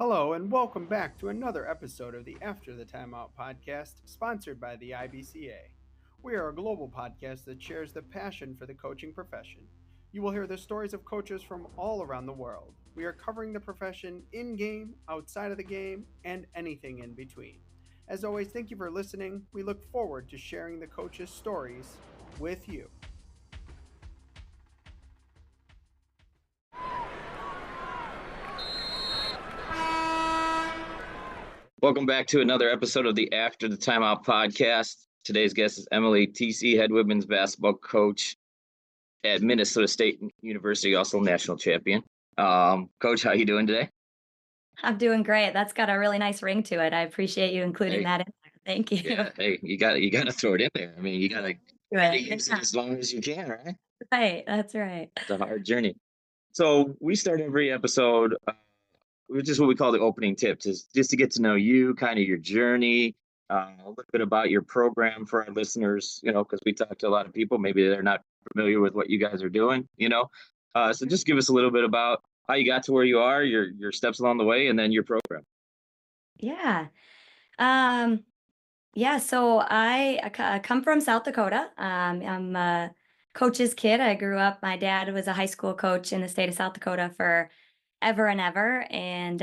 Hello, and welcome back to another episode of the After the Timeout podcast, sponsored by the IBCA. We are a global podcast that shares the passion for the coaching profession. You will hear the stories of coaches from all around the world. We are covering the profession in game, outside of the game, and anything in between. As always, thank you for listening. We look forward to sharing the coaches' stories with you. Welcome back to another episode of the After the Timeout podcast. Today's guest is Emilee Thiesse, head women's basketball coach at Minnesota State University, also national champion. Coach, how you doing today? I'm doing great. That's got a really nice ring to it. I appreciate you including Hey, that in there. Thank you. yeah, hey, you gotta throw it in there. I mean, you gotta Good. use it as long as you can, right? Right. That's right. It's a hard journey. So we start every episode which is what we call the opening tips, is just to get to know you, kind of your journey, a little bit about your program for our listeners, because we talk to a lot of people, maybe they're not familiar with what you guys are doing. So just give us a little bit about how you got to where you are, your steps along the way, and then your program. Yeah. Um, yeah, so I come from South Dakota. I'm a coach's kid. I grew up, my dad was a high school coach in the state of South Dakota for ever and ever. And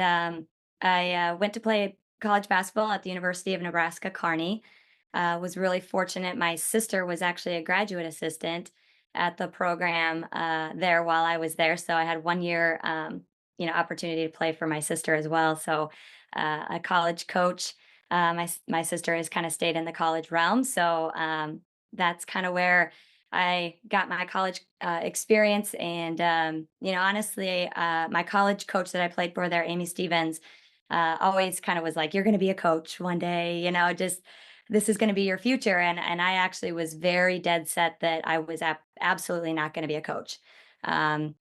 I went to play college basketball at the University of Nebraska, Kearney. Was really fortunate. My sister was actually a graduate assistant at the program there while I was there. So I had 1 year, opportunity to play for my sister as well. So a college coach. My sister has kind of stayed in the college realm, so that's kind of where I got my college experience. And honestly, my college coach that I played for there, Amy Stevens, always kind of was like, "You're going to be a coach one day. Just this is going to be your future." And I actually was very dead set that I was absolutely not going to be a coach. Um,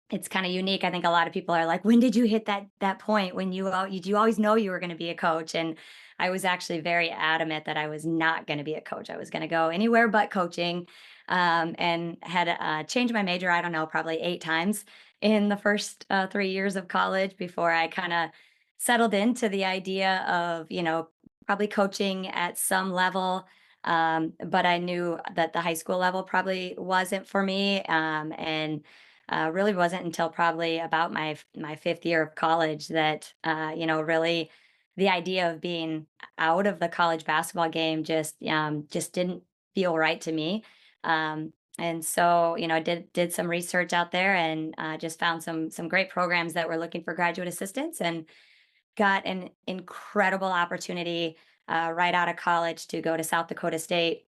it's kind of unique. I think a lot of people are like, "When did you hit that point when you always know you were going to be a coach?" And I was actually very adamant that I was not going to be a coach. I was going to go anywhere but coaching, and had changed my major. I don't know, probably 8 times in the first 3 years of college before I kind of settled into the idea of probably coaching at some level. But I knew that the high school level probably wasn't for me, and really wasn't until probably about my fifth year of college that really the idea of being out of the college basketball game just didn't feel right to me. And so did some research out there and just found some great programs that were looking for graduate assistants, and got an incredible opportunity right out of college to go to South Dakota State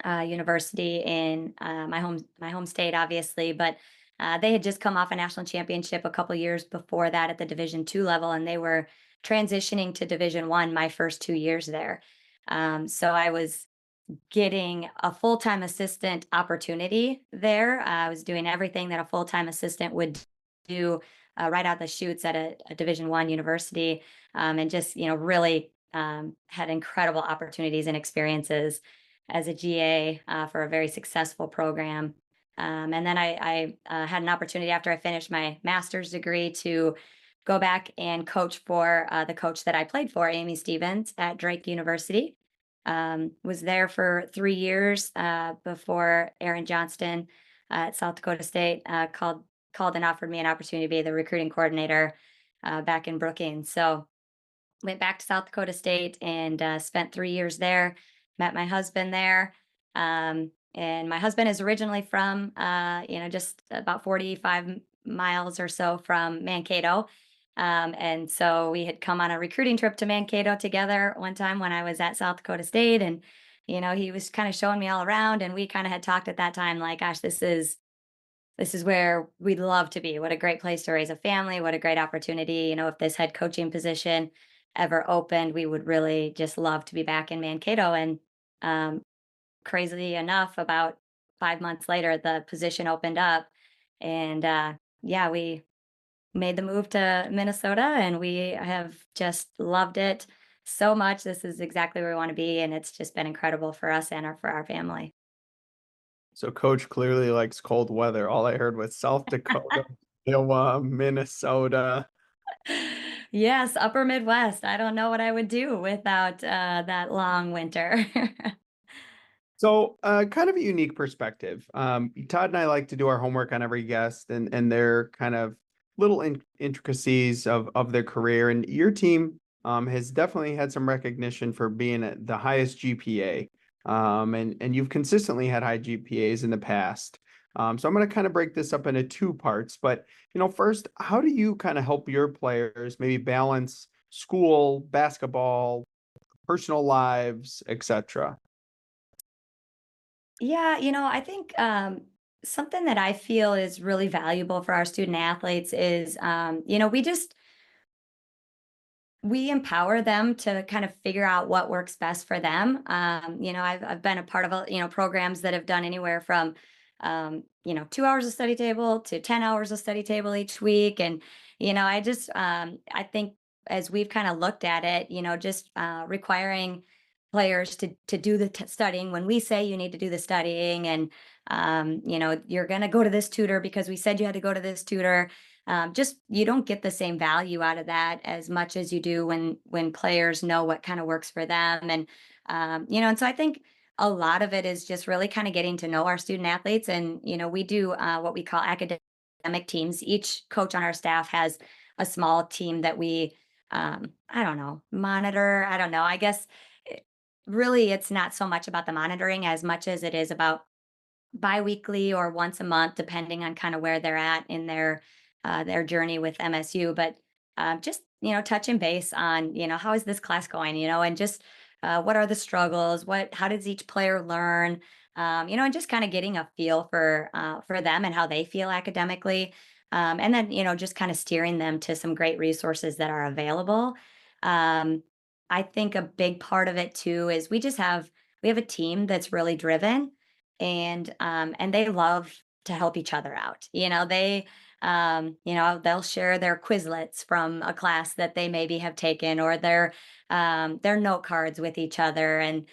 University in my home state, obviously. But they had just come off a national championship a couple years before that at the Division II level, and they were transitioning to Division I my first 2 years there. So I was getting a full-time assistant opportunity there. I was doing everything that a full-time assistant would do right out the chutes at a Division I university, and just really had incredible opportunities and experiences as a GA for a very successful program. And then I had an opportunity after I finished my master's degree to go back and coach for the coach that I played for, Amy Stevens, at Drake University. Was there for 3 years before Aaron Johnston at South Dakota State called and offered me an opportunity to be the recruiting coordinator back in Brookings. So went back to South Dakota State and spent 3 years there. Met my husband there, and my husband is originally from just about 45 miles or so from Mankato. And so we had come on a recruiting trip to Mankato together one time when I was at South Dakota State. And he was kind of showing me all around, and we kind of had talked at that time like, gosh, this is where we'd love to be. What a great place to raise a family. What a great opportunity. If this head coaching position ever opened, we would really just love to be back in Mankato. And um, crazily enough, about 5 months later, the position opened up. And yeah, we made the move to Minnesota, and we have just loved it so much. This is exactly where we want to be. And it's just been incredible for us and for our family. So, Coach clearly likes cold weather. All I heard was South Dakota, Iowa, Minnesota. Yes, upper Midwest. I don't know what I would do without that long winter. So, kind of a unique perspective. Todd and I like to do our homework on every guest and their kind of little intricacies of their career. And your team has definitely had some recognition for being at the highest GPA. And you've consistently had high GPAs in the past. So I'm going to kind of break this up into two parts. But, first, how do you kind of help your players maybe balance school, basketball, personal lives, etc.? Yeah, I think something that I feel is really valuable for our student athletes is, we empower them to kind of figure out what works best for them. I've been a part of programs that have done anywhere from 2 hours of study table to 10 hours of study table each week, and I think as we've kind of looked at it, just requiring players to do the studying when we say you need to do the studying, and you're going to go to this tutor because we said you had to go to this tutor. Just you don't get the same value out of that as much as you do when players know what kind of works for them. And so I think a lot of it is just really kind of getting to know our student athletes. And we do what we call academic teams. Each coach on our staff has a small team that we I don't know, monitor. I don't know, I guess really it's not so much about the monitoring as much as it is about biweekly or once a month, depending on kind of where they're at in their journey with MSU. But just touching base on how is this class going, and just what are the struggles, how does each player learn, and just kind of getting a feel for them and how they feel academically, and then just kind of steering them to some great resources that are available. Um, I think a big part of it too is we have a team that's really driven and they love to help each other out. They'll share their Quizlets from a class that they maybe have taken or their note cards with each other, and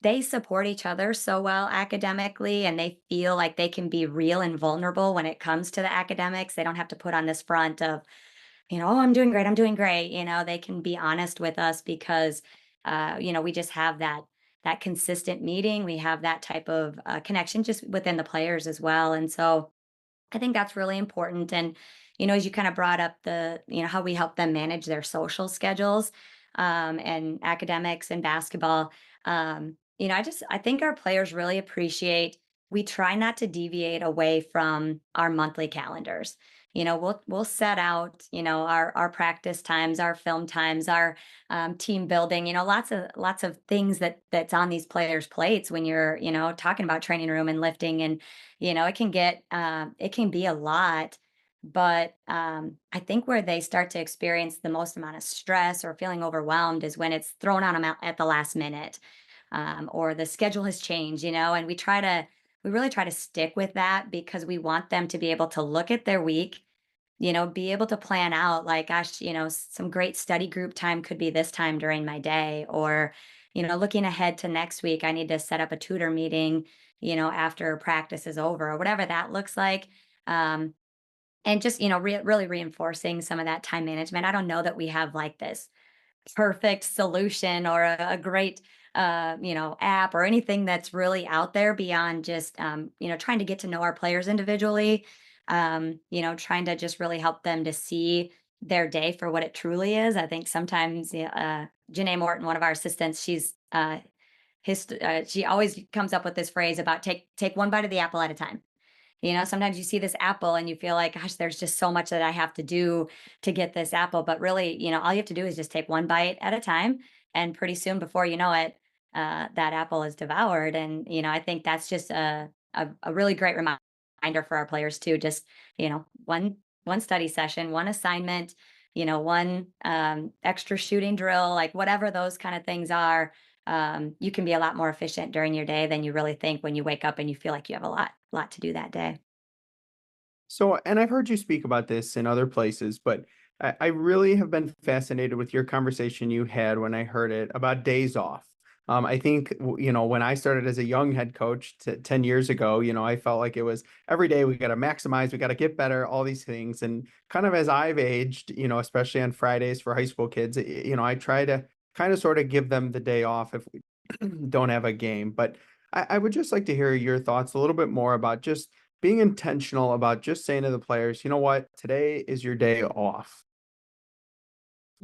they support each other so well academically, and they feel like they can be real and vulnerable when it comes to the academics. They don't have to put on this front of "Oh, I'm doing great, I'm doing great." They can be honest with us because, we just have that consistent meeting. We have that type of connection just within the players as well. And so I think that's really important. And, as you kind of brought up how we help them manage their social schedules, and academics and basketball. I think our players really appreciate, we try not to deviate away from our monthly calendars. We'll set out, our practice times, our film times, our team building, lots of things that's on these players' plates when you're, talking about training room and lifting. And it can be a lot, but I think where they start to experience the most amount of stress or feeling overwhelmed is when it's thrown on them at the last minute, or the schedule has changed, and we really try to stick with that because we want them to be able to look at their week, be able to plan out like, gosh, some great study group time could be this time during my day, or, looking ahead to next week, I need to set up a tutor meeting, after practice is over or whatever that looks like. Um, and just, really reinforcing some of that time management. I don't know that we have like this perfect solution or a great app or anything that's really out there beyond just trying to get to know our players individually, trying to just really help them to see their day for what it truly is. I think sometimes Janae Morton, one of our assistants, she always comes up with this phrase about take one bite of the apple at a time. Sometimes you see this apple and you feel like, gosh, there's just so much that I have to do to get this apple. But really, all you have to do is just take one bite at a time. And pretty soon, before you know it, that apple is devoured. And, I think that's just a really great reminder for our players too. Just, one study session, one assignment, one extra shooting drill, like whatever those kind of things are. You can be a lot more efficient during your day than you really think when you wake up and you feel like you have a lot to do that day. So, and I've heard you speak about this in other places, but I really have been fascinated with your conversation you had when I heard it about days off. I think, when I started as a young head coach 10 years ago, I felt like it was every day we got to maximize, we got to get better, all these things. And kind of as I've aged, especially on Fridays for high school kids, I try to kind of sort of give them the day off if we don't have a game. But I would just like to hear your thoughts a little bit more about just being intentional about just saying to the players, you know what, today is your day off.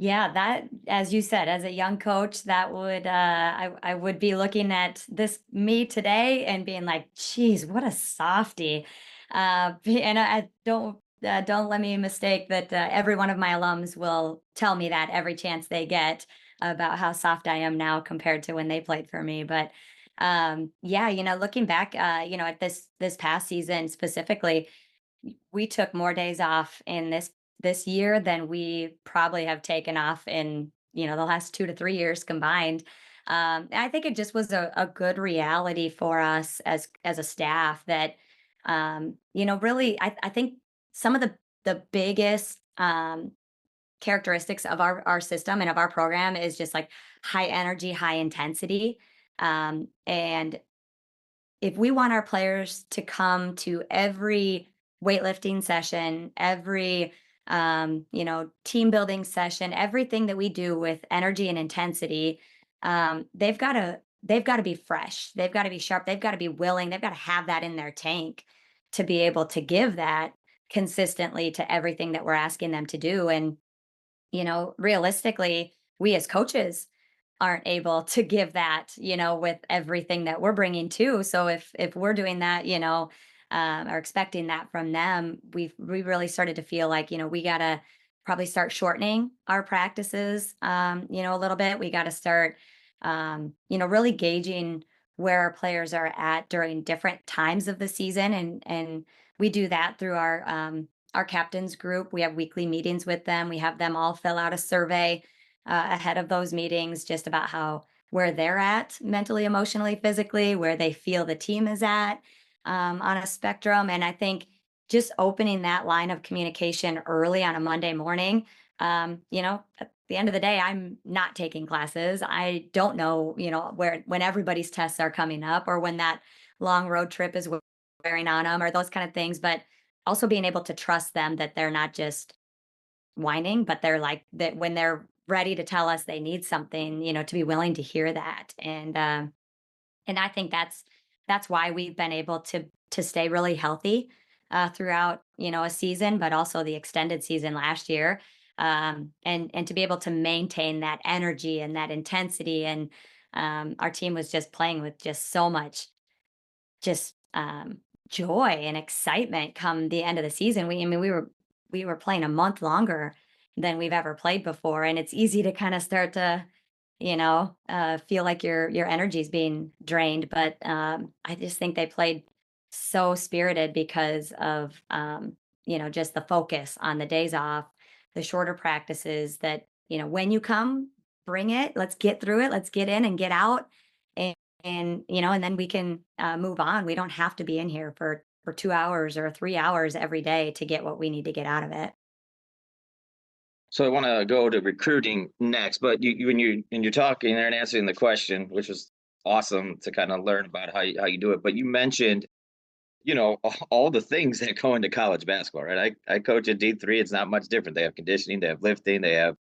Yeah, that, as you said, as a young coach, that would I would be looking at this me today and being like, "Geez, what a softie." And I don't let me mistake that. Every one of my alums will tell me that every chance they get about how soft I am now compared to when they played for me. But yeah, looking back, at this past season specifically, we took more days off in this year than we probably have taken off in, the last 2 to 3 years combined. I think it just was a good reality for us as a staff that, really, I think some of the biggest, characteristics of our system and of our program is just like high energy, high intensity. And if we want our players to come to every weightlifting session, every team building session, everything that we do with energy and intensity, they've got to be fresh. They've got to be sharp. They've got to be willing. They've got to have that in their tank to be able to give that consistently to everything that we're asking them to do. And realistically, we as coaches aren't able to give that, with everything that we're bringing too. So if we're doing that, or expecting that from them, we really started to feel like, we gotta probably start shortening our practices, a little bit. We gotta start, really gauging where our players are at during different times of the season, and we do that through our captains group. We have weekly meetings with them. We have them all fill out a survey ahead of those meetings just about where they're at mentally, emotionally, physically, where they feel the team is at, on a spectrum. And I think just opening that line of communication early on a Monday morning, at the end of the day, I'm not taking classes. I don't know, when everybody's tests are coming up or when that long road trip is wearing on them or those kind of things. But also being able to trust them that they're not just whining, but they're like that when they're ready to tell us they need something, to be willing to hear that. And I think that's why we've been able to stay really healthy throughout, a season, but also the extended season last year. And to be able to maintain that energy and that intensity. And our team was just playing with just so much just joy and excitement come the end of the season. We were playing a month longer than we've ever played before, and it's easy to kind of start to feel like your energy is being drained. But I just think they played so spirited because of just the focus on the days off, the shorter practices. That when you come, bring it. Let's get through it. Let's get in and get out, and then we can move on. We don't have to be in here for 2 hours or 3 hours every day to get what we need to get out of it. So I want to go to recruiting next, but when you're talking there and answering the question, which was awesome to kind of learn about how you do it. But you mentioned, all the things that go into college basketball, right? I coach at D3. It's not much different. They have conditioning, they have lifting, they have,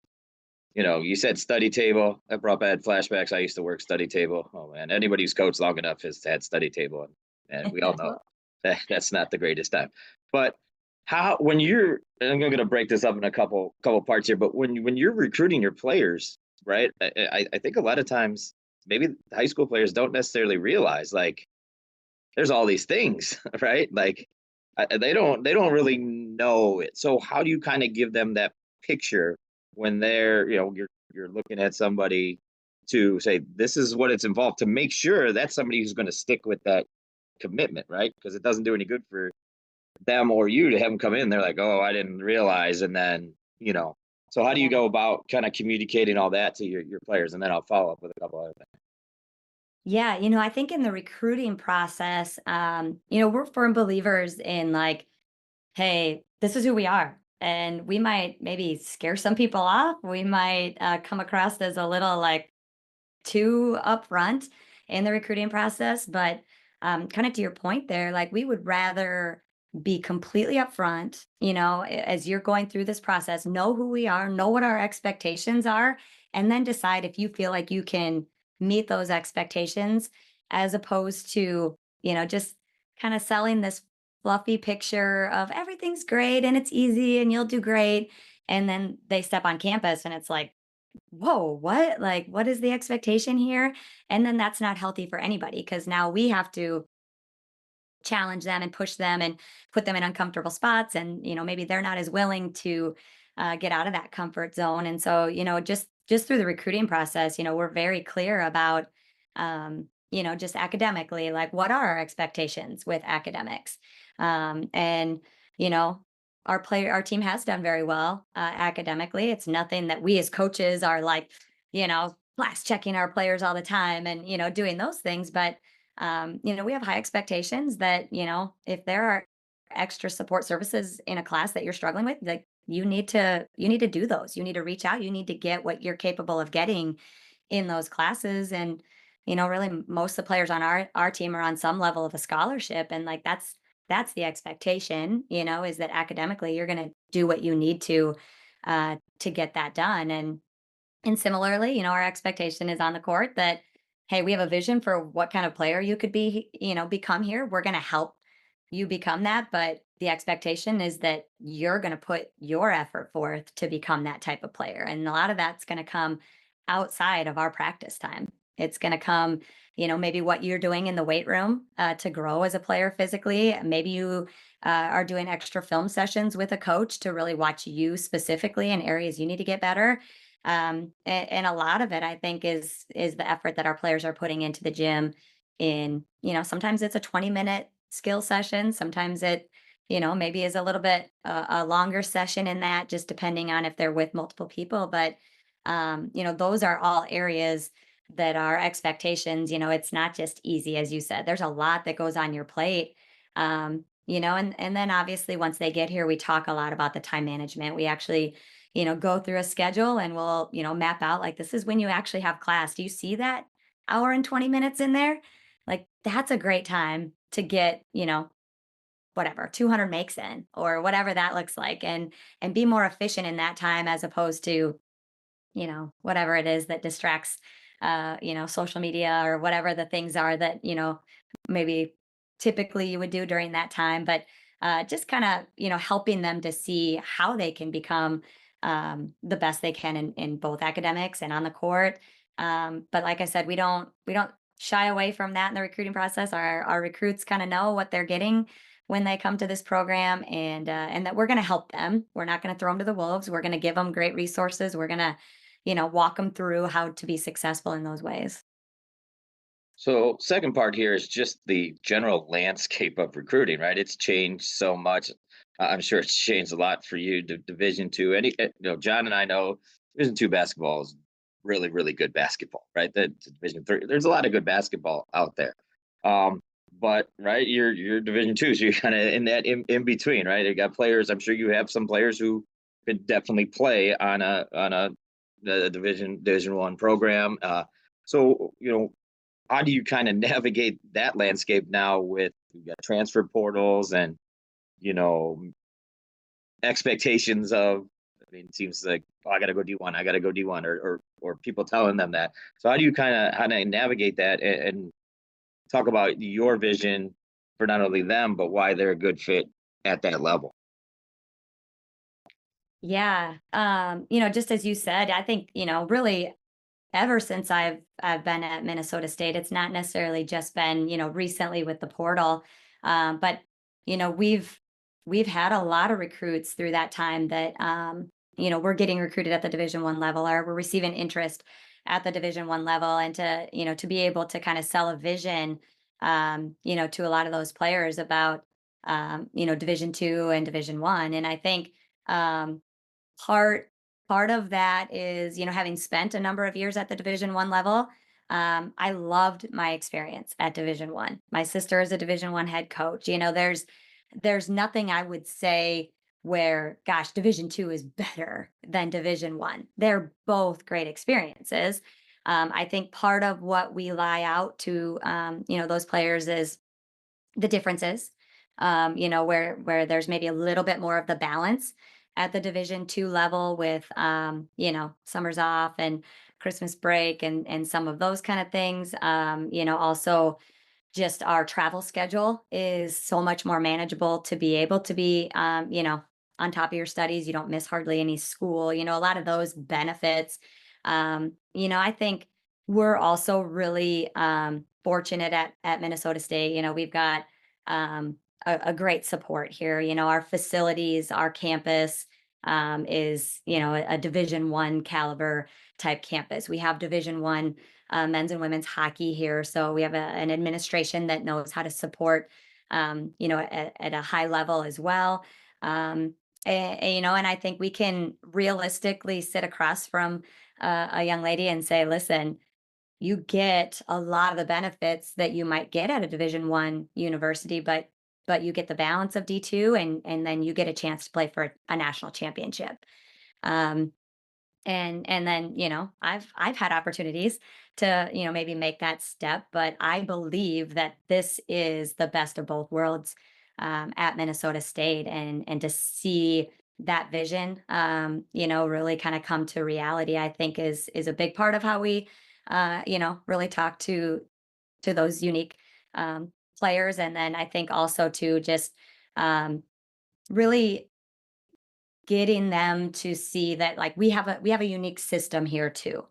you said study table. That brought back flashbacks. I used to work study table. Oh man, anybody who's coached long enough has had study table, and we all know that's not the greatest time. But how when you're and I'm going to break this up in a couple parts here, but when you're recruiting your players, right? I think a lot of times maybe high school players don't necessarily realize like there's all these things, right? Like they don't really know it. So how do you kind of give them that picture when you're looking at somebody to say this is what it's involved to make sure that's somebody who's going to stick with that commitment, right? Because it doesn't do any good for them or you to have them come in. They're like, oh, I didn't realize, and then So how do you go about kind of communicating all that to your players? And then I'll follow up with a couple other things. Yeah, I think in the recruiting process, we're firm believers in like, hey, this is who we are. And we might maybe scare some people off. We might come across as a little like too upfront in the recruiting process. But kind of to your point there, like we would rather be completely upfront, as you're going through this process, know who we are, know what our expectations are, and then decide if you feel like you can meet those expectations, as opposed to, just kind of selling this fluffy picture of everything's great and it's easy and you'll do great. And then they step on campus and it's like, whoa, what? Like, what is the expectation here? And then that's not healthy for anybody, because now we have to challenge them and push them and put them in uncomfortable spots. And, maybe they're not as willing to get out of that comfort zone. And so, just through the recruiting process, we're very clear about, just academically, like what are our expectations with academics? And, you know, our team has done very well academically. It's nothing that we as coaches are like, class checking our players all the time and, doing those things. But we have high expectations that, if there are extra support services in a class that you're struggling with, like you need to do those. You need to reach out. You need to get what you're capable of getting in those classes. And, really most of the players on our team are on some level of a scholarship. And like that's the expectation, is that academically you're gonna do what you need to get that done. And similarly, our expectation is on the court that, hey, we have a vision for what kind of player you could be, become here. We're going to help you become that. But the expectation is that you're going to put your effort forth to become that type of player. And a lot of that's going to come outside of our practice time. It's going to come, maybe what you're doing in the weight room to grow as a player physically. Maybe you are doing extra film sessions with a coach to really watch you specifically in areas you need to get better. And a lot of it, I think, is the effort that our players are putting into the gym. In, sometimes it's a 20-minute skill session. Sometimes it, maybe is a little bit a longer session in that, just depending on if they're with multiple people. But those are all areas that our expectations. It's not just easy, as you said. There's a lot that goes on your plate. And then obviously once they get here, we talk a lot about the time management. We actually go through a schedule and we'll, map out like, this is when you actually have class. Do you see that hour and 20 minutes in there? Like, that's a great time to get, whatever, 200 makes in or whatever that looks like, and be more efficient in that time, as opposed to, whatever it is that distracts, social media or whatever the things are that, maybe typically you would do during that time. But just kind of, helping them to see how they can become the best they can in both academics and on the court. But like I said, we don't shy away from that in the recruiting process. Our recruits kind of know what they're getting when they come to this program, and that we're going to help them. We're not going to throw them to the wolves. We're going to give them great resources. We're going to, walk them through how to be successful in those ways. So, second part here is just the general landscape of recruiting, right? It's changed so much. I'm sure it's changed a lot for you. Division two, John and I know Division 2 basketball is really, really good basketball, right? That Division 3, there's a lot of good basketball out there. But right, you're Division 2, so you're kind of in that in between, right? You got players. I'm sure you have some players who could definitely play on a Division 1 program. So how do you kind of navigate that landscape now with you got transfer portals and you know expectations of, I mean, it seems like, oh, I got to go D1, I got to go D1, or people telling them that. So how do you kind of navigate that and talk about your vision for not only them but why they're a good fit at that level? Yeah. Just as you said, I think, really ever since I've been at Minnesota State, it's not necessarily just been, recently with the portal. But we've had a lot of recruits through that time that we're getting recruited at the Division 1 level, or we're receiving interest at the Division 1 level. And to be able to kind of sell a vision to a lot of those players about Division 2 and Division 1. And I think um part part of that is, having spent a number of years at the Division 1 level. I loved my experience at Division 1. My sister is a Division 1 head coach. There's nothing I would say where, gosh, Division 2 is better than Division 1. They're both great experiences. I think part of what we lie out to, those players is the differences, where there's maybe a little bit more of the balance at the Division II level with, summers off and Christmas break and some of those kind of things. Also just our travel schedule is so much more manageable to be able to be, on top of your studies. You don't miss hardly any school, a lot of those benefits. I think we're also really fortunate at Minnesota State. We've got um, a great support here. Our facilities, our campus is, a Division I caliber type campus. We have Division I men's and women's hockey here. So we have an administration that knows how to support, at a high level as well. And I think we can realistically sit across from a young lady and say, listen, you get a lot of the benefits that you might get at a Division I university, but you get the balance of D2, and then you get a chance to play for a national championship. Um, and then I've had opportunities to maybe make that step, but I believe that this is the best of both worlds at Minnesota State, and to see that vision really kind of come to reality, I think is a big part of how we really talk to those unique players. And then I think also to just um, really getting them to see that, like, we have a unique system here too,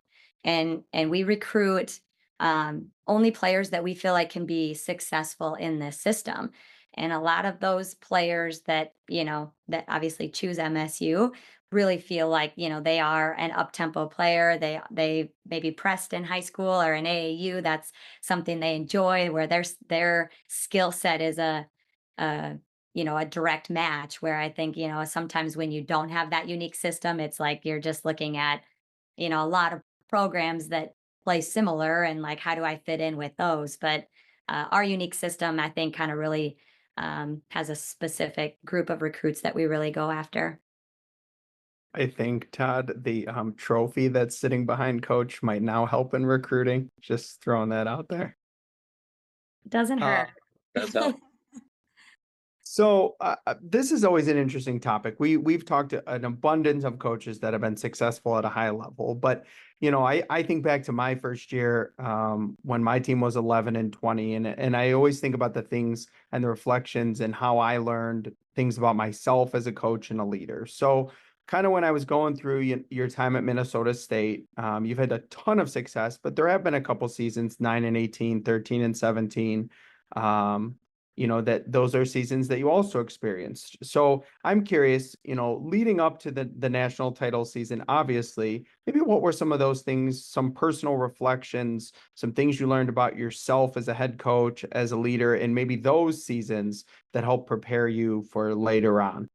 and we recruit only players that we feel like can be successful in this system. And a lot of those players that that obviously choose MSU really feel like they are an up tempo player. They maybe pressed in high school or in AAU. That's something they enjoy, where their skill set is a a direct match. Where I think, sometimes when you don't have that unique system, it's like you're just looking at, a lot of programs that play similar, and like, how do I fit in with those? But our unique system, I think, kind of really has a specific group of recruits that we really go after. I think, Todd, the trophy that's sitting behind Coach might now help in recruiting. Just throwing that out there. Doesn't Uh, hurt. Does help. So this is always an interesting topic. We've talked to an abundance of coaches that have been successful at a high level, but I think back to my first year when my team was 11-20, and I always think about the things and the reflections and how I learned things about myself as a coach and a leader. So kind of when I was going through your time at Minnesota State, you've had a ton of success, but there have been a couple seasons, 9-18, 13-17. Um, that those are seasons that you also experienced. So I'm curious, leading up to the national title season, obviously, maybe what were some of those things, some personal reflections, some things you learned about yourself as a head coach, as a leader, and maybe those seasons that help prepare you for later on.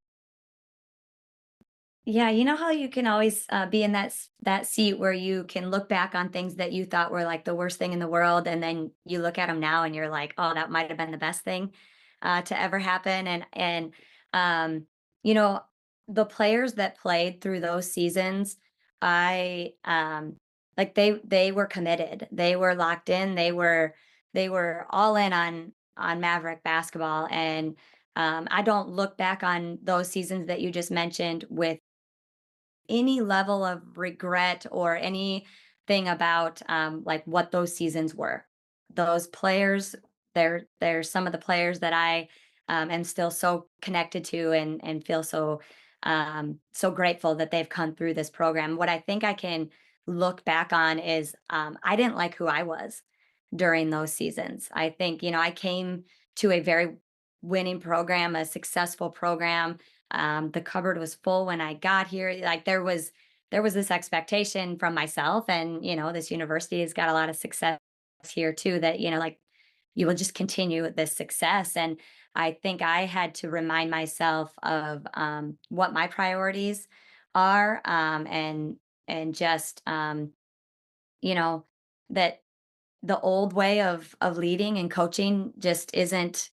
Yeah, you know how you can always be in that seat where you can look back on things that you thought were like the worst thing in the world, and then you look at them now and you're like, oh, that might have been the best thing to ever happen. And um, you know, the players that played through those seasons, I like they were committed, they were locked in, they were all in on Maverick basketball. And I don't look back on those seasons that you just mentioned with any level of regret or anything about like what those seasons were. Those players, they're some of the players that I am still so connected to, and feel so grateful that they've come through this program. What I think I can look back on is I didn't like who I was during those seasons. I think I came to a very winning program, a successful program. The cupboard was full when I got here. Like, there was this expectation from myself, and this university has got a lot of success here too. That like, you will just continue this success. And I think I had to remind myself of what my priorities are, and just you know that the old way of leading and coaching just isn't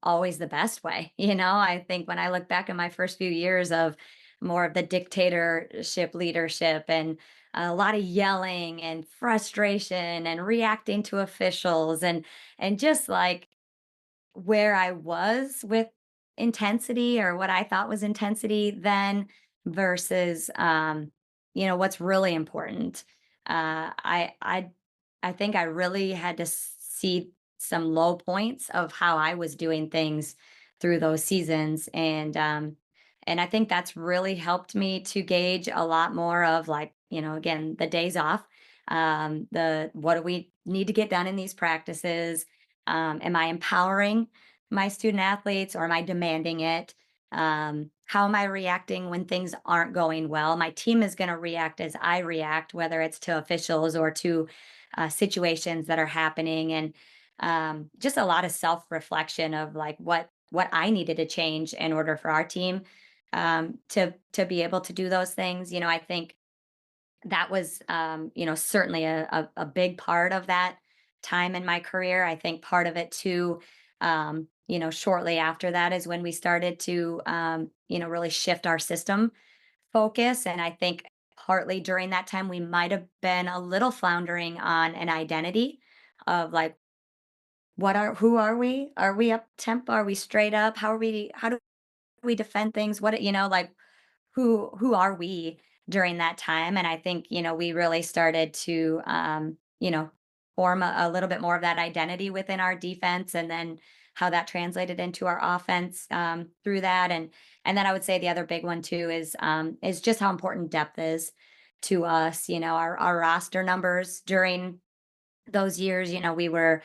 always the best way. I think when I look back at my first few years of more of the dictatorship leadership, and a lot of yelling and frustration and reacting to officials, and just like where I was with intensity, or what I thought was intensity then, versus what's really important. I think I really had to see some low points of how I was doing things through those seasons, and I think that's really helped me to gauge a lot more of, like, again, the days off, the what do we need to get done in these practices, am I empowering my student athletes, or am I demanding it? How am I reacting when things aren't going well? My team is going to react as I react, whether it's to officials or to situations that are happening, and just a lot of self reflection of like what I needed to change in order for our team to be able to do those things. I think that was, certainly a big part of that time in my career. I think part of it too, shortly after that is when we started to, really shift our system focus. And I think partly during that time, we might have been a little floundering on an identity of like, who are we? Are we up tempo? Are we straight up? How do we defend things? Like, who are we during that time? And I think, we really started to form a little bit more of that identity within our defense, and then how that translated into our offense through that. And then I would say the other big one too is just how important depth is to us. Our roster numbers during those years, we were,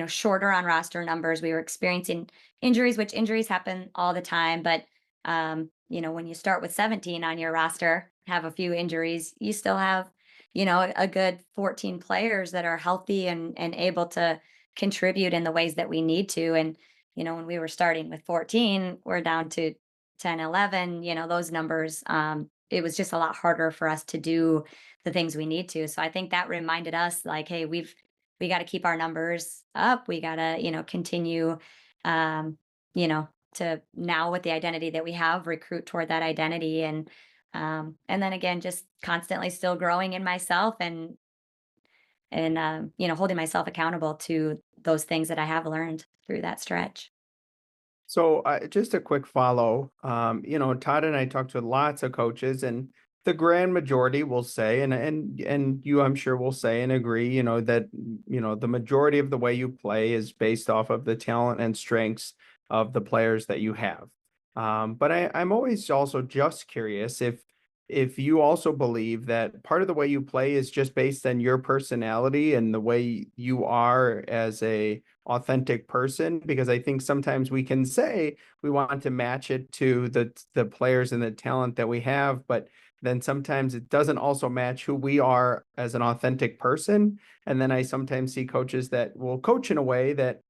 shorter on roster numbers. We were experiencing injuries, which injuries happen all the time. But, when you start with 17 on your roster, have a few injuries, you still have, a good 14 players that are healthy and able to contribute in the ways that we need to. And, when we were starting with 14, we're down to 10, 11, those numbers. It was just a lot harder for us to do the things we need to. So I think that reminded us, like, hey, we got to keep our numbers up. We got to, continue, um, to now with the identity that we have, recruit toward that identity. And then again, just constantly still growing in myself, and holding myself accountable to those things that I have learned through that stretch. So, just a quick follow. Todd and I talked to lots of coaches, and the grand majority will say, and you, I'm sure, will say and agree, that the majority of the way you play is based off of the talent and strengths of the players that you have. But I'm always also just curious if you also believe that part of the way you play is just based on your personality and the way you are as a authentic person, because I think sometimes we can say we want to match it to the players and the talent that we have, but then sometimes it doesn't also match who we are as an authentic person. And then I sometimes see coaches that will coach in a way that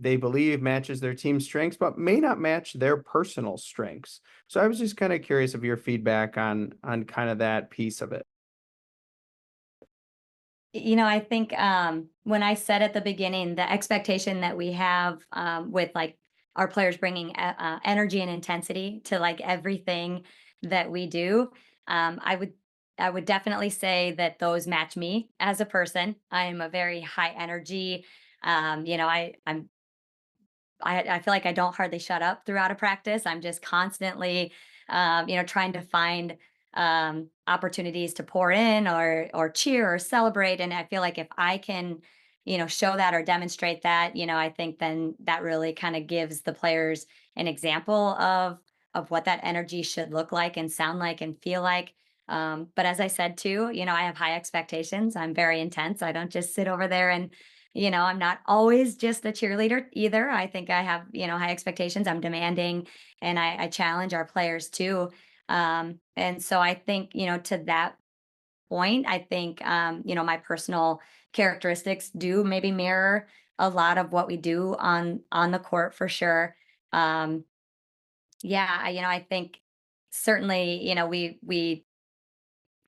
they believe matches their team's strengths, but may not match their personal strengths. So I was just kind of curious of your feedback on kind of that piece of it. I think when I said at the beginning, the expectation that we have with like our players bringing energy and intensity to like everything that we do, I would definitely say that those match me as a person. I am a very high energy. I feel like I don't hardly shut up throughout a practice. I'm just constantly, trying to find opportunities to pour in, or cheer or celebrate. And I feel like if I can, show that or demonstrate that, I think then that really kind of gives the players an example of what that energy should look like and sound like and feel like. But as I said too, I have high expectations. I'm very intense. I don't just sit over there and I'm not always just a cheerleader either. I think I have, high expectations. I'm demanding, and I challenge our players too. And so I think, to that point, I think, my personal characteristics do maybe mirror a lot of what we do on the court for sure. Um, yeah, I think certainly, we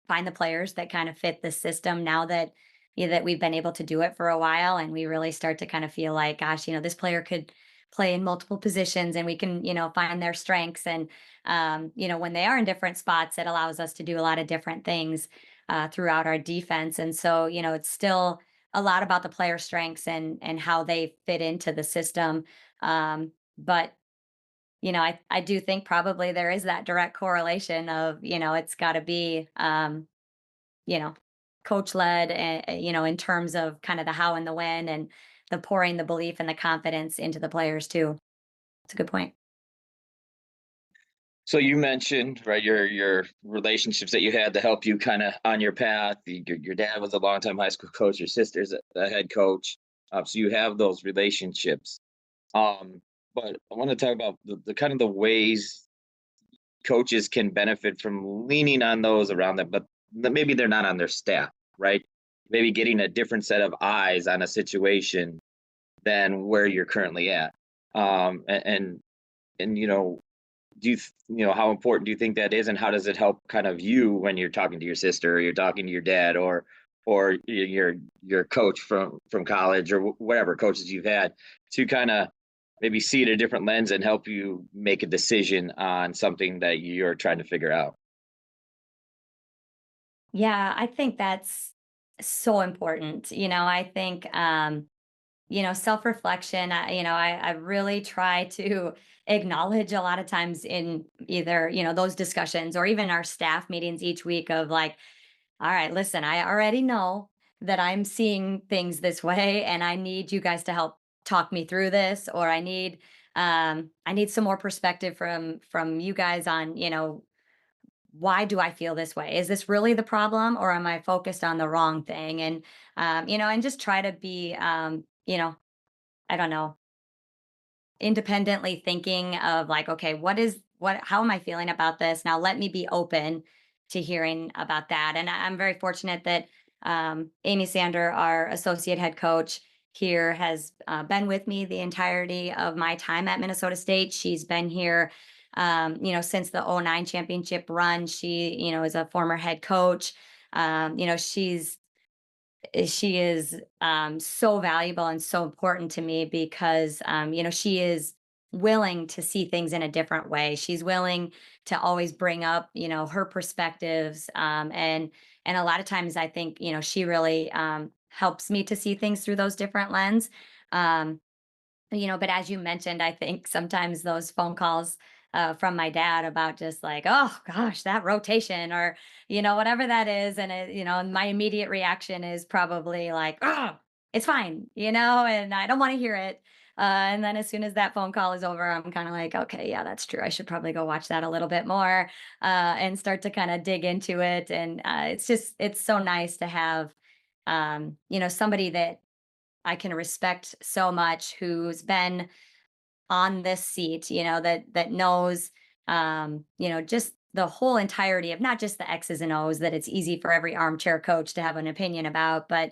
find the players that kind of fit the system now that that we've been able to do it for a while, and we really start to kind of feel like, gosh, this player could play in multiple positions and we can, find their strengths. And, when they are in different spots, it allows us to do a lot of different things throughout our defense. And so, it's still a lot about the player strengths and how they fit into the system. But I do think probably there is that direct correlation of, it's got to be, you know, coach led, in terms of kind of the how and the when and the pouring the belief and the confidence into the players too. It's a good point. So you mentioned, right, your relationships that you had to help you kind of on your path. Your dad was a longtime high school coach. Your sister's a head coach. So you have those relationships. Um, but I want to talk about the kind of the ways coaches can benefit from leaning on those around them, but maybe they're not on their staff, right? Maybe getting a different set of eyes on a situation than where you're currently at. And do how important do you think that is, and how does it help kind of you when you're talking to your sister or you're talking to your dad or your coach from college or whatever coaches you've had to kind of maybe see it a different lens and help you make a decision on something that you're trying to figure out? Yeah, I think that's so important. I think, self-reflection, I really try to acknowledge a lot of times in either, those discussions or even our staff meetings each week of like, all right, listen, I already know that I'm seeing things this way and I need you guys to help talk me through this, or I need some more perspective from you guys on, why do I feel this way? Is this really the problem or am I focused on the wrong thing? And just try to be, I don't know, independently thinking of like, okay, how am I feeling about this? Now let me be open to hearing about that. And I'm very fortunate that Amy Sander, our associate head coach here, has been with me the entirety of my time at Minnesota State. She's been here, since the '09 championship run. She, is a former head coach. She is so valuable and so important to me because she is willing to see things in a different way. She's willing to always bring up her perspectives, and a lot of times I think she really helps me to see things through those different lens. um, but as you mentioned, I think sometimes those phone calls from my dad about just like, oh gosh, that rotation or, whatever that is. And my immediate reaction is probably like, oh, it's fine, and I don't want to hear it. And then as soon as that phone call is over, I'm kind of like, okay, yeah, that's true. I should probably go watch that a little bit more and start to kind of dig into it. And it's so nice to have, somebody that I can respect so much who's been on this seat, that knows, just the whole entirety of not just the X's and O's that it's easy for every armchair coach to have an opinion about, but,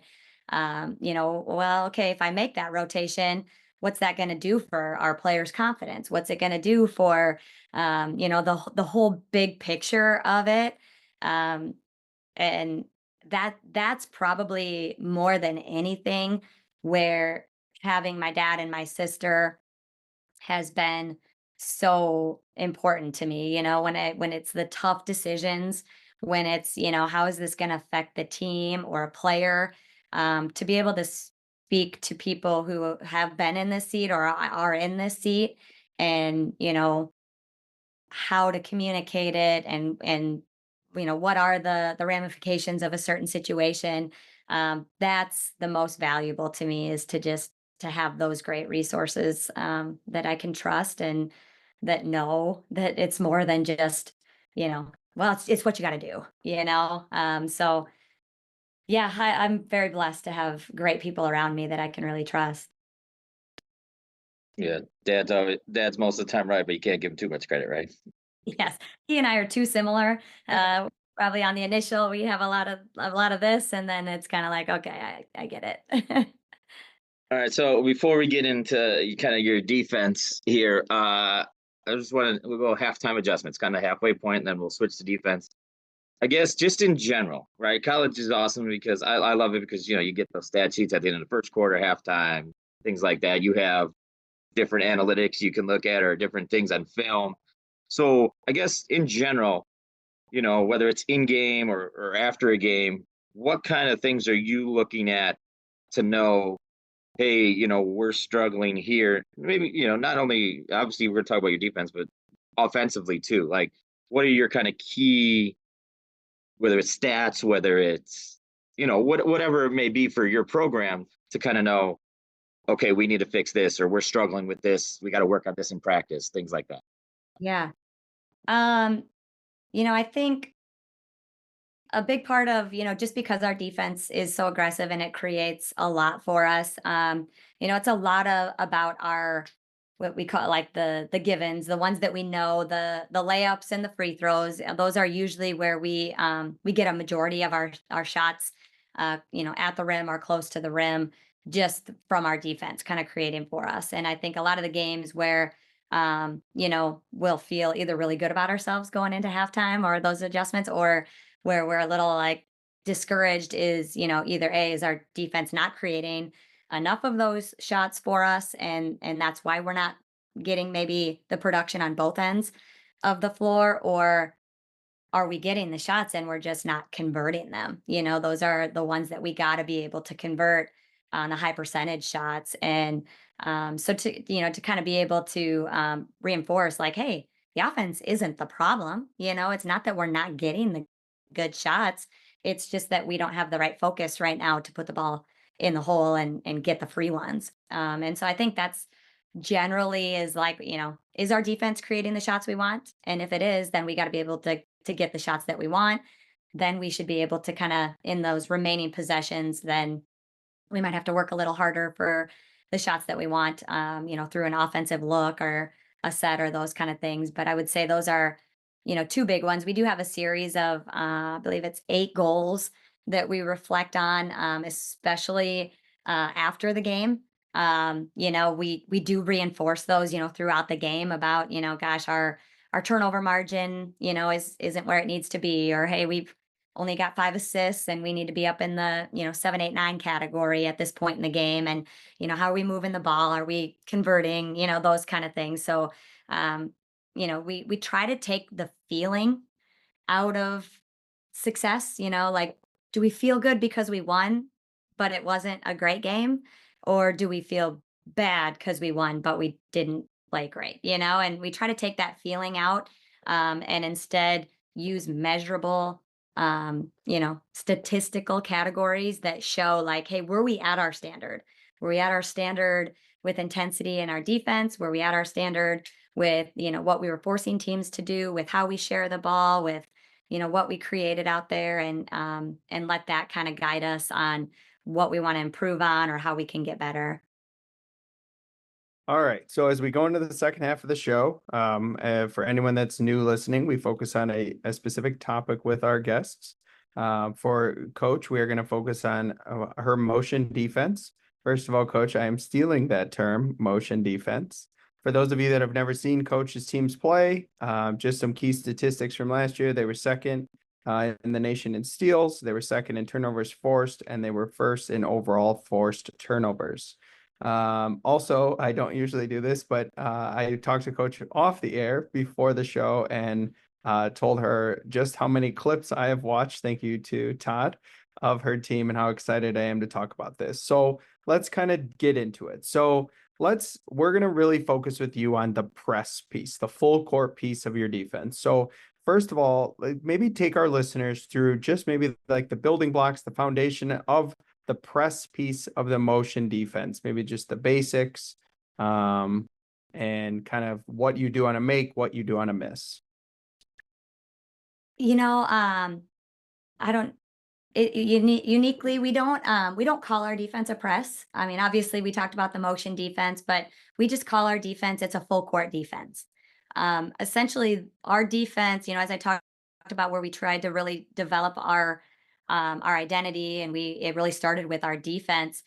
well, okay, if I make that rotation, what's that going to do for our players' confidence? What's it going to do for, the whole big picture of it? Um, and that's probably more than anything where having my dad and my sister has been so important to me, when it's the tough decisions, when it's, how is this going to affect the team or a player, to be able to speak to people who have been in this seat or are in this seat, and how to communicate it, and what are the ramifications of a certain situation. That's the most valuable to me, is to have those great resources that I can trust and that know that it's more than just, well, it's what you got to do, so yeah, I'm very blessed to have great people around me that I can really trust. Yeah, dad's most of the time right, but you can't give him too much credit, right? Yes, he and I are too similar. Probably on the initial, we have a lot of this, and then it's kind of like, okay, I get it. All right, so before we get into kind of your defense here, I just want to we'll go halftime adjustments, kind of halfway point, and then we'll switch to defense. I guess just in general, right? College is awesome because I love it because you get those stat sheets at the end of the first quarter, halftime, things like that. You have different analytics you can look at or different things on film. So I guess in general, whether it's in game or after a game, what kind of things are you looking at to know, hey, we're struggling here? Maybe, not only obviously we're going to talk about your defense, but offensively too. Like, what are your kind of key, whether it's stats, whether it's, whatever it may be for your program to kind of know, okay, we need to fix this, or we're struggling with this. We got to work on this in practice, things like that. Yeah. I think a big part of, just because our defense is so aggressive and it creates a lot for us, it's a lot of about our what we call like the givens, the ones that we know, the layups and the free throws. Those are usually where we get a majority of our shots, at the rim or close to the rim, just from our defense, kind of creating for us. And I think a lot of the games where we'll feel either really good about ourselves going into halftime or those adjustments, or where we're a little like discouraged is, either A, is our defense not creating enough of those shots for us, and that's why we're not getting maybe the production on both ends of the floor, or are we getting the shots and we're just not converting them? Those are the ones that we got to be able to convert on the high percentage shots. And so to kind of be able to reinforce like, hey, the offense isn't the problem. It's not that we're not getting the good shots. It's just that we don't have the right focus right now to put the ball in the hole and get the free ones. And so I think that's generally is like, is our defense creating the shots we want? And if it is, then we got to be able to get the shots that we want. Then we should be able to kind of in those remaining possessions, then we might have to work a little harder for the shots that we want, through an offensive look or a set or those kind of things. But I would say those are, two big ones. We do have a series of, I believe it's 8 goals that we reflect on, especially after the game. We do reinforce those, throughout the game about, gosh, our turnover margin, isn't where it needs to be, or hey, we've only got 5 assists and we need to be up in the 7, 8, 9 category at this point in the game. And how are we moving the ball, are we converting, those kind of things. So we try to take the feeling out of success, like, do we feel good because we won but it wasn't a great game, or do we feel bad because we won but we didn't play great, and we try to take that feeling out, and instead use measurable, statistical categories that show like, hey, were we at our standard? Were we at our standard with intensity in our defense? Were we at our standard with, what we were forcing teams to do, with how we share the ball, with, what we created out there, and let that kind of guide us on what we want to improve on or how we can get better. All right. So as we go into the second half of the show, for anyone that's new listening, we focus on a specific topic with our guests. For Coach, we are going to focus on her motion defense. First of all, Coach, I am stealing that term, motion defense. For those of you that have never seen Coach's teams play, just some key statistics from last year. They were second in the nation in steals. They were second in turnovers forced, and they were first in overall forced turnovers. Also, I don't usually do this, but I talked to Coach off the air before the show and told her just how many clips I have watched, thank you to Todd, of her team, and how excited I am to talk about this. So let's kind of get into it. So we're going to really focus with you on the press piece, the full court piece of your defense. So first of all, maybe take our listeners through just maybe like the building blocks, the foundation of the press piece of the motion defense, maybe just the basics, and kind of what you do on a make, what you do on a miss. I don't uniquely, we don't call our defense a press. I mean, obviously we talked about the motion defense, but we just call our defense, it's a full court defense. Essentially our defense, as I talked about, where we tried to really develop our identity, and it really started with our defense.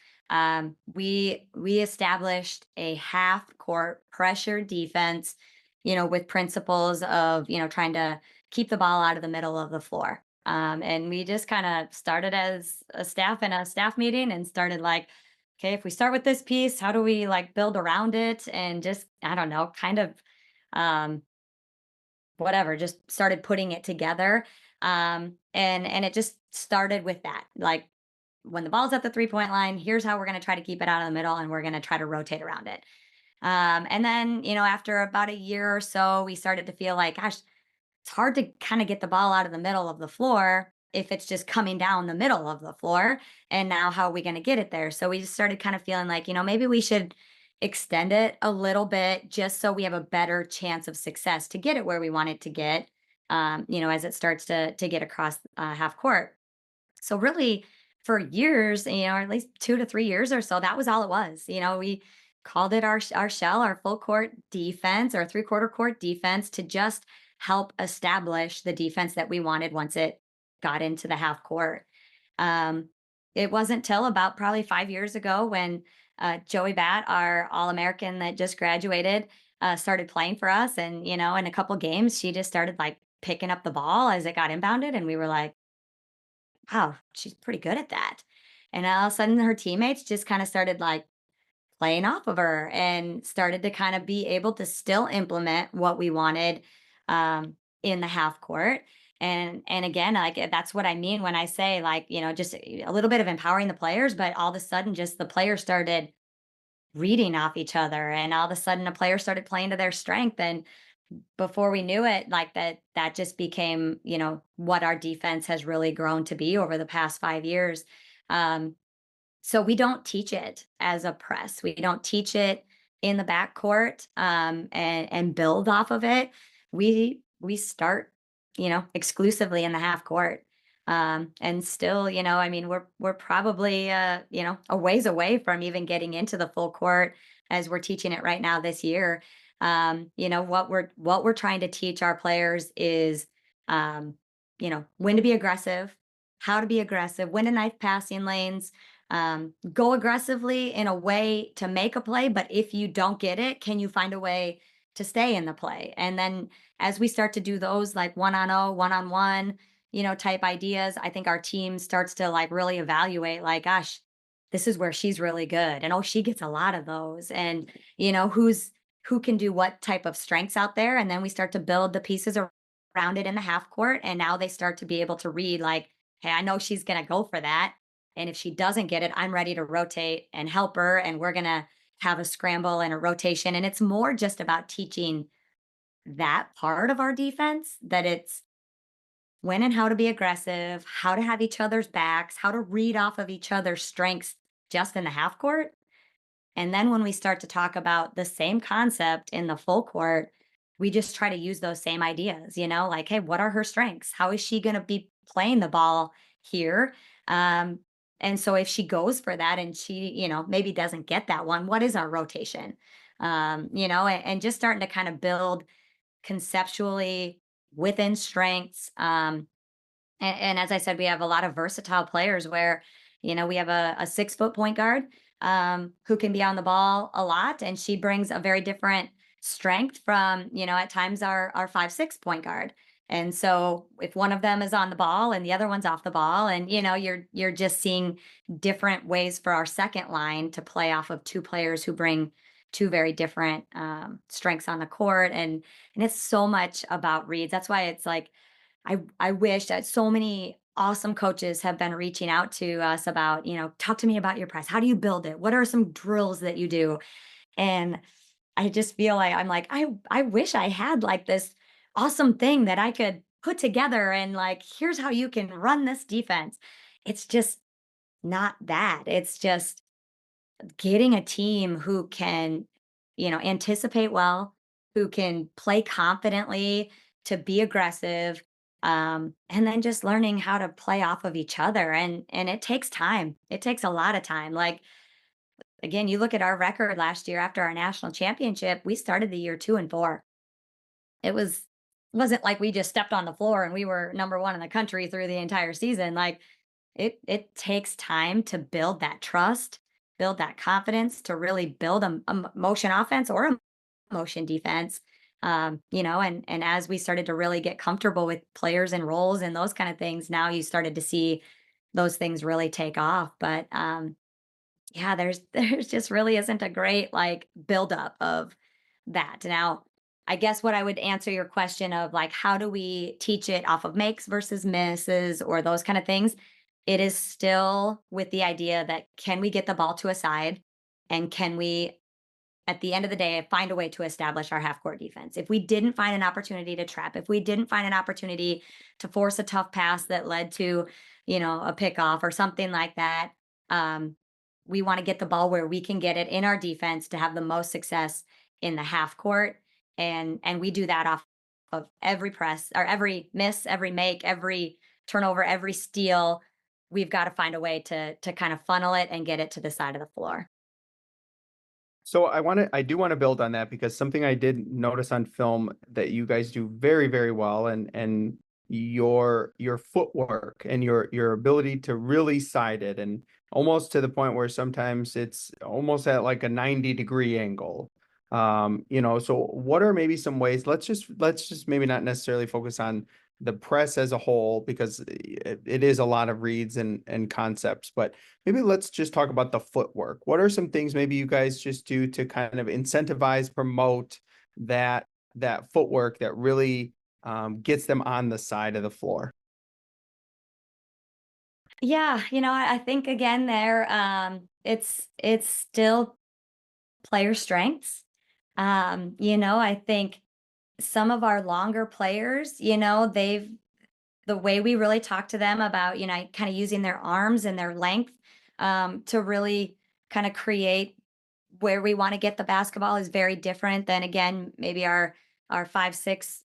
We established a half court pressure defense, with principles of, trying to keep the ball out of the middle of the floor. And we just kind of started as a staff in a staff meeting and started like, okay, if we start with this piece, how do we like build around it? And just, I don't know, kind of um, whatever, just started putting it together. And it just started with that. Like when the ball's at the 3-point line, here's how we're going to try to keep it out of the middle and we're going to try to rotate around it. And then, after about a year or so, we started to feel like, gosh, it's hard to kind of get the ball out of the middle of the floor if it's just coming down the middle of the floor. And now how are we going to get it there? So we just started kind of feeling like, maybe we should extend it a little bit just so we have a better chance of success to get it where we want it to get, as it starts to get across half court. So really for years, or at least 2 to 3 years or so, that was all it was. We called it our shell, our full court defense or 3/4 court defense to just help establish the defense that we wanted once it got into the half court. Um, it wasn't till about probably 5 years ago when Joey Bat, our All-American that just graduated, started playing for us. And, in a couple games, she just started like picking up the ball as it got inbounded. And we were like, wow, she's pretty good at that. And all of a sudden, her teammates just kind of started like playing off of her and started to kind of be able to still implement what we wanted in the half court. And again, like that's what I mean when I say like, just a little bit of empowering the players, but all of a sudden just the players started reading off each other and all of a sudden a player started playing to their strength. And before we knew it, like that just became, what our defense has really grown to be over the past 5 years. Um, so we don't teach it as a press. We don't teach it in the backcourt and build off of it. We start, exclusively in the half court. And still, I mean, we're probably a ways away from even getting into the full court as we're teaching it right now this year. What we're trying to teach our players is when to be aggressive, how to be aggressive, when to knife passing lanes, go aggressively in a way to make a play, but if you don't get it, can you find a way to stay in the play? And then as we start to do those like one-on-one, type ideas, I think our team starts to like really evaluate like, gosh, this is where she's really good. And oh, she gets a lot of those. And who can do what type of strengths out there. And then we start to build the pieces around it in the half court. And now they start to be able to read like, hey, I know she's gonna go for that. And if she doesn't get it, I'm ready to rotate and help her. And we're going to have a scramble and a rotation. And it's more just about teaching that part of our defense that it's when and how to be aggressive, how to have each other's backs, how to read off of each other's strengths just in the half court. And then when we start to talk about the same concept in the full court, we just try to use those same ideas, like, hey, what are her strengths? How is she going to be playing the ball here? Um, and so if she goes for that and she, maybe doesn't get that one, what is our rotation? And just starting to kind of build conceptually within strengths. And as I said, we have a lot of versatile players where, we have a 6-foot point guard who can be on the ball a lot. And she brings a very different strength from, at times our 5'6" point guard. And so if one of them is on the ball and the other one's off the ball, and you're just seeing different ways for our second line to play off of two players who bring two very different strengths on the court. And it's so much about reads. That's why it's like I wish that so many awesome coaches have been reaching out to us about, talk to me about your press. How do you build it? What are some drills that you do? And I just feel like I'm like, I wish I had like this awesome thing that I could put together and like, here's how you can run this defense. It's just not that. It's just getting a team who can, anticipate well, who can play confidently, to be aggressive, and then just learning how to play off of each other. And it takes time. It takes a lot of time. Like again, you look at our record last year after our national championship, we started the year 2-4. It wasn't like we just stepped on the floor and we were number one in the country through the entire season. Like it takes time to build that trust, build that confidence, to really build a motion offense or a motion defense. And as we started to really get comfortable with players and roles and those kind of things, now you started to see those things really take off. But Yeah, there's just really isn't a great like buildup of that. Now, I guess what I would answer your question of like how do we teach it off of makes versus misses or those kind of things? It is still with the idea that can we get the ball to a side and can we at the end of the day, find a way to establish our half court defense. If we didn't find an opportunity to trap, if we didn't find an opportunity to force a tough pass that led to, a pickoff or something like that, um, we want to get the ball where we can get it in our defense to have the most success in the half court, and we do that off of every press or every miss, every make, every turnover, every steal. We've got to find a way to kind of funnel it and get it to the side of the floor. So I do want to build on that because something I did notice on film that you guys do very, very well, and your footwork and your ability to really side it, and almost to the point where sometimes it's almost at like a 90-degree angle. So what are maybe some ways? Let's just maybe not necessarily focus on the press as a whole because it is a lot of reads and concepts, but maybe let's just talk about the footwork. What are some things maybe you guys just do to kind of incentivize, promote that footwork that really gets them on the side of the floor? Yeah, I think again there, it's still player strengths. I think some of our longer players, the way we really talk to them about, kind of using their arms and their length to really kind of create where we want to get the basketball is very different than again maybe our 5'6"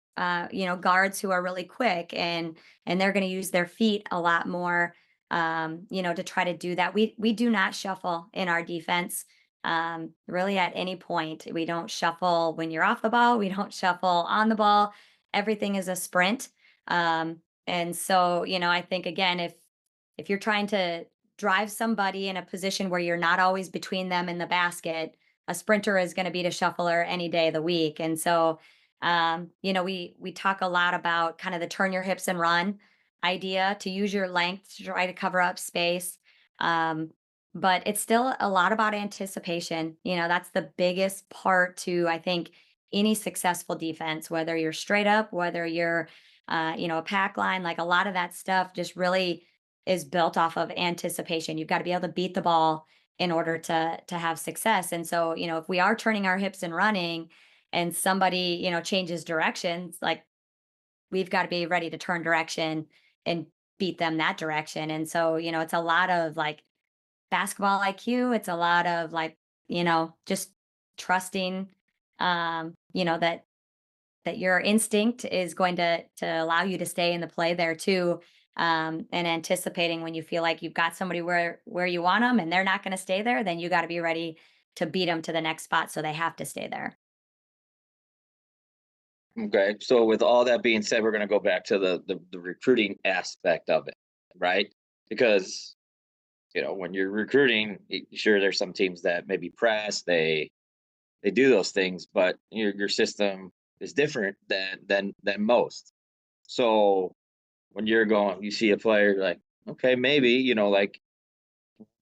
guards who are really quick and they're going to use their feet a lot more to try to do that. We do not shuffle in our defense really at any point. We don't shuffle when you're off the ball. We don't shuffle on the ball. Everything is a sprint. And so, I think again, if you're trying to drive somebody in a position where you're not always between them and the basket, a sprinter is going to beat a shuffler any day of the week. And so, we talk a lot about kind of the turn your hips and run idea to use your length to try to cover up space. Um, but it's still a lot about anticipation. That's the biggest part to, I think, any successful defense, whether you're straight up, whether you're a pack line, like a lot of that stuff just really is built off of anticipation. You've got to be able to beat the ball in order to have success. And so, if we are turning our hips and running and somebody, changes directions, like we've got to be ready to turn direction and beat them that direction. And so, it's a lot of like basketball IQ. It's a lot of like, just trusting that your instinct is going to allow you to stay in the play there too, and anticipating when you feel like you've got somebody where you want them and they're not going to stay there, then you got to be ready to beat them to the next spot so they have to stay there. Okay. So with all that being said, we're going to go back to the recruiting aspect of it, right? Because when you're recruiting, sure, there's some teams that maybe press, they do those things, but your system is different than most. So when you're going, you see a player you're like, okay, maybe like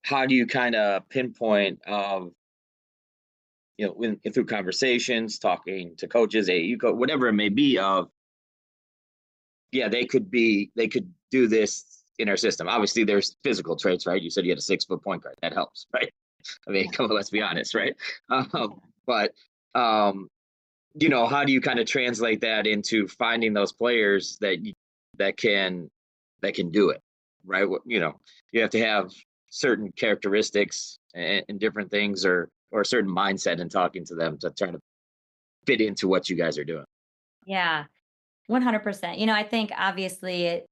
how do you kind of pinpoint of through conversations, talking to coaches, AU coach, whatever it may be, of yeah, they could do this in our system. Obviously, there's physical traits, right? You said you had a 6-foot point guard. That helps, right? I mean, come on, let's be honest, right? But how do you kind of translate that into finding those players that can do it, right? You have to have certain characteristics and different things, or a certain mindset in talking to them to try to fit into what you guys are doing. Yeah, 100%. I think obviously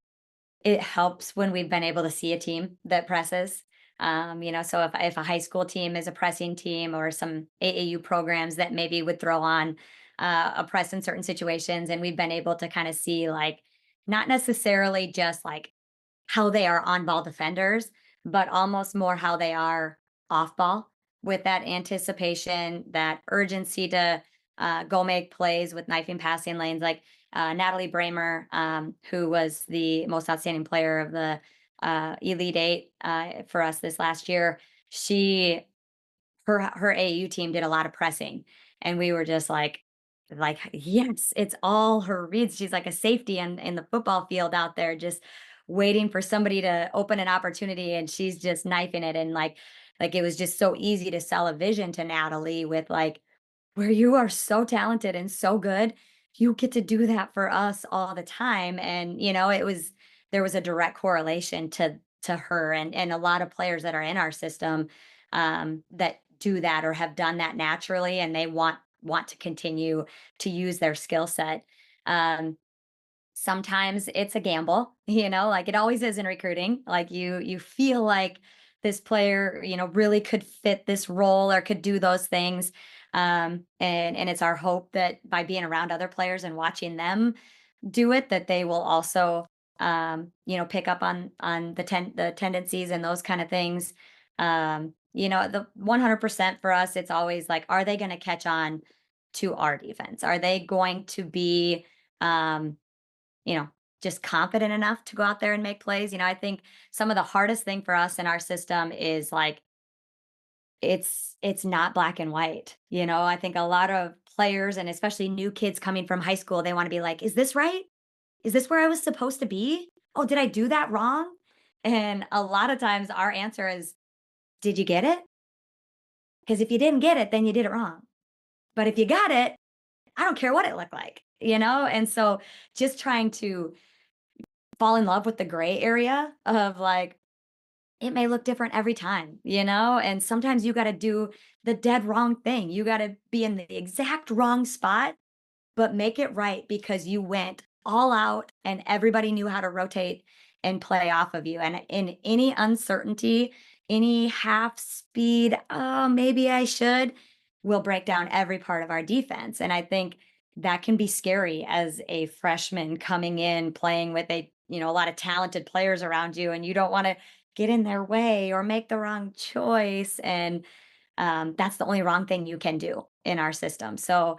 it helps when we've been able to see a team that presses. So if a high school team is a pressing team or some AAU programs that maybe would throw on a press in certain situations, and we've been able to kind of see like not necessarily just like how they are on ball defenders, but almost more how they are off ball with that anticipation, that urgency to go make plays with knifing passing lanes. Like Natalie Bramer, who was the most outstanding player of the Elite Eight for us this last year, her AAU team did a lot of pressing, and we were just like, yes, it's all her reads. She's like a safety in the football field out there, just waiting for somebody to open an opportunity, and she's just knifing it. And like it was just so easy to sell a vision to Natalie with like, where you are so talented and so good, you get to do that for us all the time. And there was a direct correlation to her and a lot of players that are in our system that do that or have done that naturally, and they want to continue to use their skill set. Um, Sometimes it's a gamble, like it always is in recruiting. Like you feel like this player, really could fit this role or could do those things. And it's our hope that by being around other players and watching them do it, that they will also pick up on the tendencies and those kind of things. The 100% for us, it's always like, are they going to catch on to our defense? Are they going to be um, you know, just confident enough to go out there and make plays? I think some of the hardest thing for us in our system is like it's not black and white. I think a lot of players and especially new kids coming from high school, they want to be like, is this right? Is this where I was supposed to be? Oh, did I do that wrong? And a lot of times our answer is, did you get it? Because if you didn't get it, then you did it wrong. But if you got it, I don't care what it looked like, And so just trying to fall in love with the gray area of like, it may look different every time, And sometimes you got to do the dead wrong thing. You got to be in the exact wrong spot, but make it right because you went all out and everybody knew how to rotate and play off of you. And in any uncertainty, any half speed, oh, maybe I should, will break down every part of our defense. And I think that can be scary as a freshman coming in, playing with a lot of talented players around you, and you don't want to get in their way or make the wrong choice. And that's the only wrong thing you can do in our system. So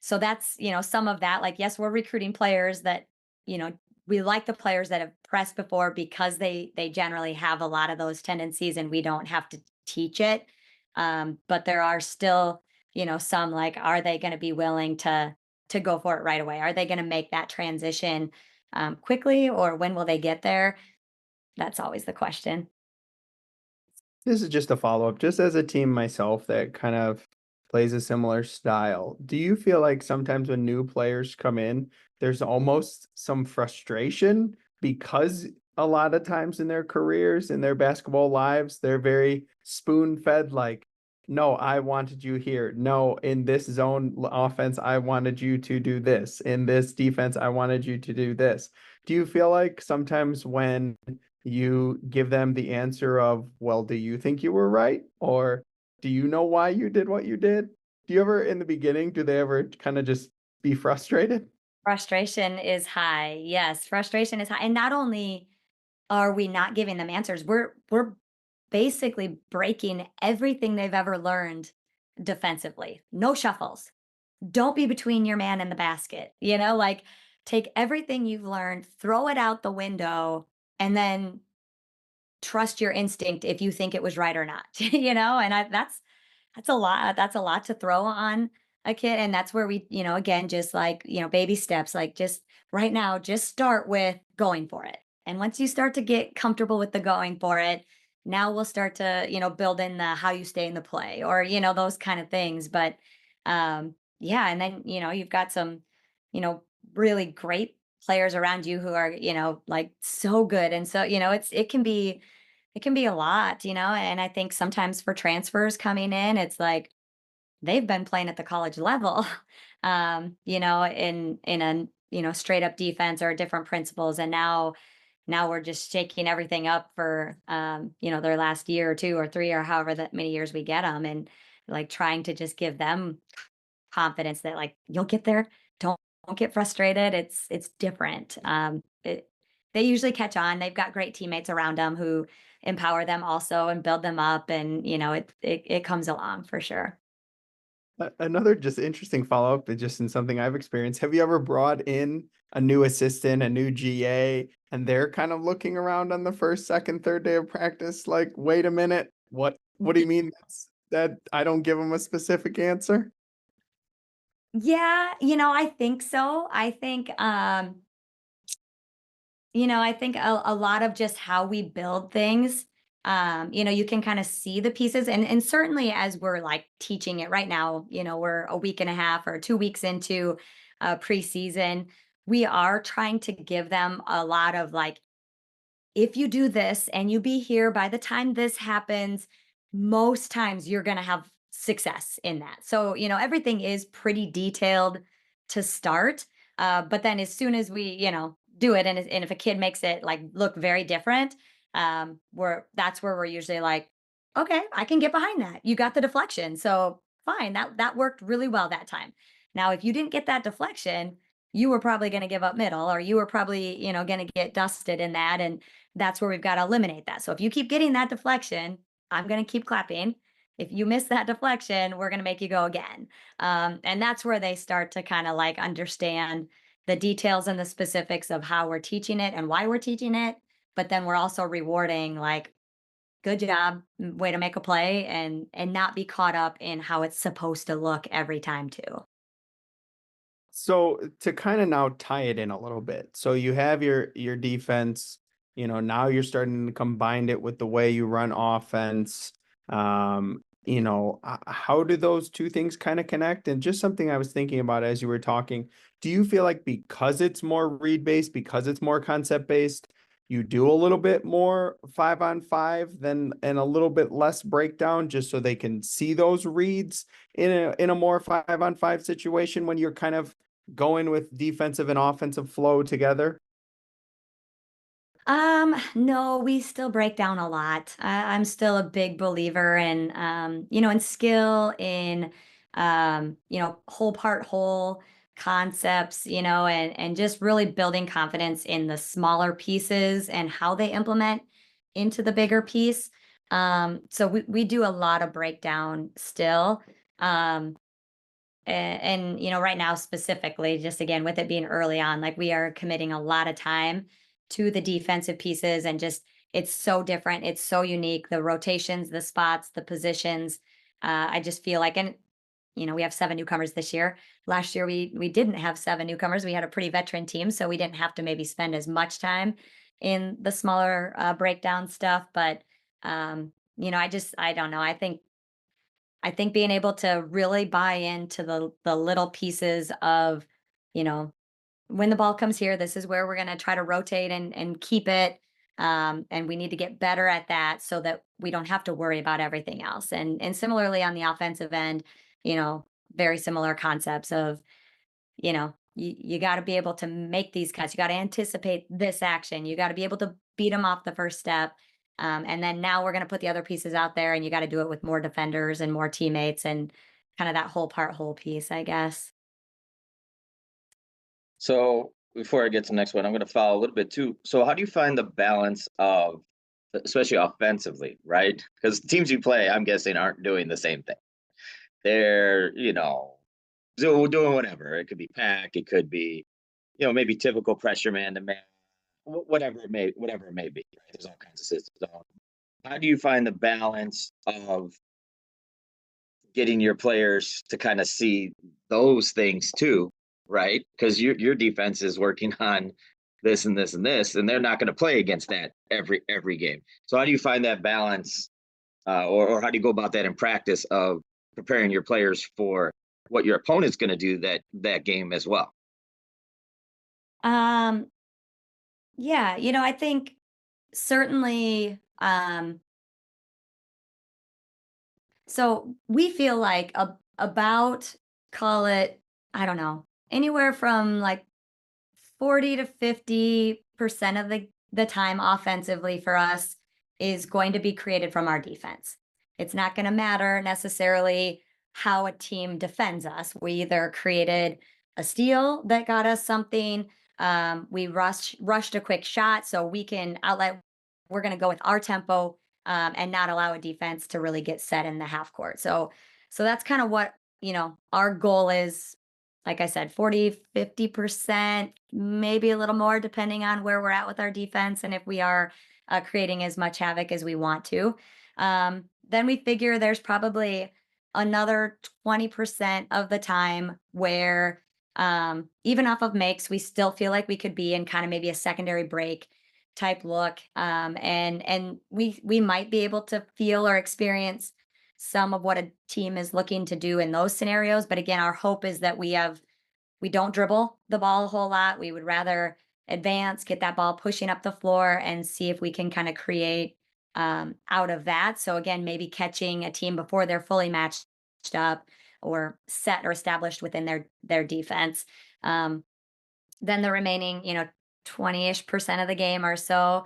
that's, some of that. Like, yes, we're recruiting players that, you know, we like the players that have pressed before because they generally have a lot of those tendencies and we don't have to teach it. But there are still, some like, are they going to be willing to go for it right away? Are they going to make that transition quickly, or when will they get there? That's always the question. This is just a follow-up. Just as a team myself that kind of plays a similar style, do you feel like sometimes when new players come in, there's almost some frustration because a lot of times in their careers, in their basketball lives, they're very spoon-fed, like, no, I wanted you here. No, in this zone offense, I wanted you to do this. In this defense, I wanted you to do this. Do you feel like sometimes when you give them the answer of, well, do you think you were right? Or do you know why you did what you did? Do you ever, in the beginning, do they ever kind of just be frustrated? Frustration is high. Yes, frustration is high. And not only are we not giving them answers, we're basically breaking everything they've ever learned defensively. No shuffles. Don't be between your man and the basket. Like, take everything you've learned, throw it out the window, and then trust your instinct if you think it was right or not. And that's a lot. That's a lot to throw on a kid. And that's where we, again, just like, baby steps, like just right now, just start with going for it. And once you start to get comfortable with the going for it, now we'll start to, build in the how you stay in the play or, those kind of things. But yeah. And then, you've got some, you know, really great players around you who are, like so good. And so, it can be a lot, and I think sometimes for transfers coming in, it's like they've been playing at the college level, in a straight up defense or different principles, and now we're just shaking everything up for their last year or two or three or however that many years we get them, and like trying to just give them confidence that like you'll get there. Don't get frustrated. It's different. They usually catch on. They've got great teammates around them who empower them also and build them up, and it comes along for sure. Another just interesting follow-up, just in something I've experienced. Have you ever brought in a new assistant, a new GA, and they're kind of looking around on the first, second, third day of practice like, wait a minute, what What do you mean that I don't give them a specific answer? Yeah, I think so. I think a lot of just how we build things, you can kind of see the pieces, and certainly as we're like teaching it right now, we're a week and a half or 2 weeks into preseason. We are trying to give them a lot of like, if you do this and you be here by the time this happens, most times you're going to have success in that. So, everything is pretty detailed to start. But then as soon as we, do it, and if a kid makes it like look very different, that's where we're usually like, okay, I can get behind that. You got the deflection. So fine. That worked really well that time. Now, if you didn't get that deflection, you were probably going to give up middle, or you were probably, going to get dusted in that. And that's where we've got to eliminate that. So if you keep getting that deflection, I'm going to keep clapping. If you miss that deflection, we're going to make you go again. And that's where they start to kind of like understand the details and the specifics of how we're teaching it and why we're teaching it. But then we're also rewarding like, good job, way to make a play, and not be caught up in how it's supposed to look every time too. So to kind of now tie it in a little bit. So you have your defense, now you're starting to combine it with the way you run offense. How do those two things kind of connect? And just something I was thinking about as you were talking, do you feel like because it's more read based, because it's more concept based, you do a little bit more 5-on-5 than and a little bit less breakdown just so they can see those reads in a more 5-on-5 situation when you're kind of going with defensive and offensive flow together? No, we still break down a lot. I'm still a big believer in, in skill, in, whole part whole concepts, and just really building confidence in the smaller pieces and how they implement into the bigger piece. So we do a lot of breakdown still. Um, and right now specifically, just again with it being early on, like we are committing a lot of time to the defensive pieces, and just it's so different, it's so unique, the rotations, the spots, the positions. I just feel like, and we have 7 newcomers this year. Last year we didn't have 7 newcomers. We had a pretty veteran team, so we didn't have to maybe spend as much time in the smaller breakdown stuff. But I don't know. I think being able to really buy into the little pieces of, you know, when the ball comes here, this is where we're going to try to rotate and keep it. And we need to get better at that so that we don't have to worry about everything else. And similarly on the offensive end, you know, very similar concepts of, you got to be able to make these cuts. You got to anticipate this action. You got to be able to beat them off the first step. And then now we're going to put the other pieces out there, and you got to do it with more defenders and more teammates, and kind of that whole part, whole piece, I guess. So before I get to the next one, I'm going to follow a little bit too. So how do you find the balance of, especially offensively, right? Because teams you play, I'm guessing, aren't doing the same thing. They're, doing whatever. It could be pack, it could be, maybe typical pressure man to man, whatever it may be. Right? There's all kinds of systems. So how do you find the balance of getting your players to kind of see those things too, right? Because your defense is working on this and this and this, and they're not going to play against that every game. So how do you find that balance, or how do you go about that in practice of preparing your players for what your opponent's going to do that game as well? Um, yeah, I think certainly, so we feel like about, call it, I don't know, anywhere from like 40 to 50% of the time offensively for us is going to be created from our defense. It's not going to matter necessarily how a team defends us. We either created a steal that got us something, we rushed a quick shot so we can outlet. We're going to go with our tempo, and not allow a defense to really get set in the half court. So that's kind of what our goal is. Like I said, 40, 50%, maybe a little more, depending on where we're at with our defense and if we are creating as much havoc as we want to. then we figure there's probably another 20% of the time where even off of makes, we still feel like we could be in kind of maybe a secondary break type look. And we might be able to feel or experience some of what a team is looking to do in those scenarios. But again, our hope is that we don't dribble the ball a whole lot. We would rather advance, get that ball pushing up the floor, and see if we can kind of create out of that. So again, maybe catching a team before they're fully matched up or set or established within their defense. Um, then the remaining, 20-ish% of the game or so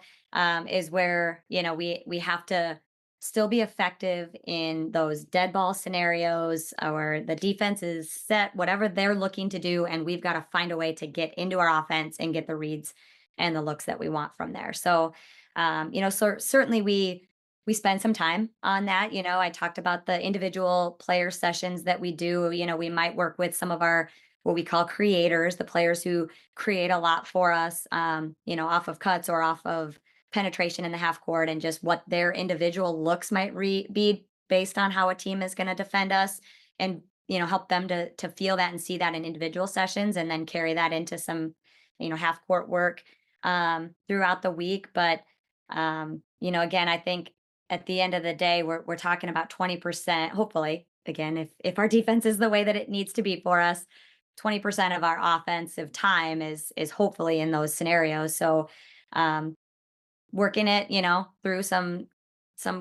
is where, we have to still be effective in those dead ball scenarios, or the defense is set, whatever they're looking to do. And we've got to find a way to get into our offense and get the reads and the looks that we want from there. So, so certainly we spend some time on that. I talked about the individual player sessions that we do. We might work with some of our what we call creators, the players who create a lot for us, off of cuts or off of penetration in the half court, and just what their individual looks might be based on how a team is going to defend us, and help them to feel that and see that in individual sessions, and then carry that into some half court work throughout the week. But again, I think at the end of the day, we're talking about 20%. Hopefully, again, if our defense is the way that it needs to be for us, 20% of our offensive time is hopefully in those scenarios. So working it, through some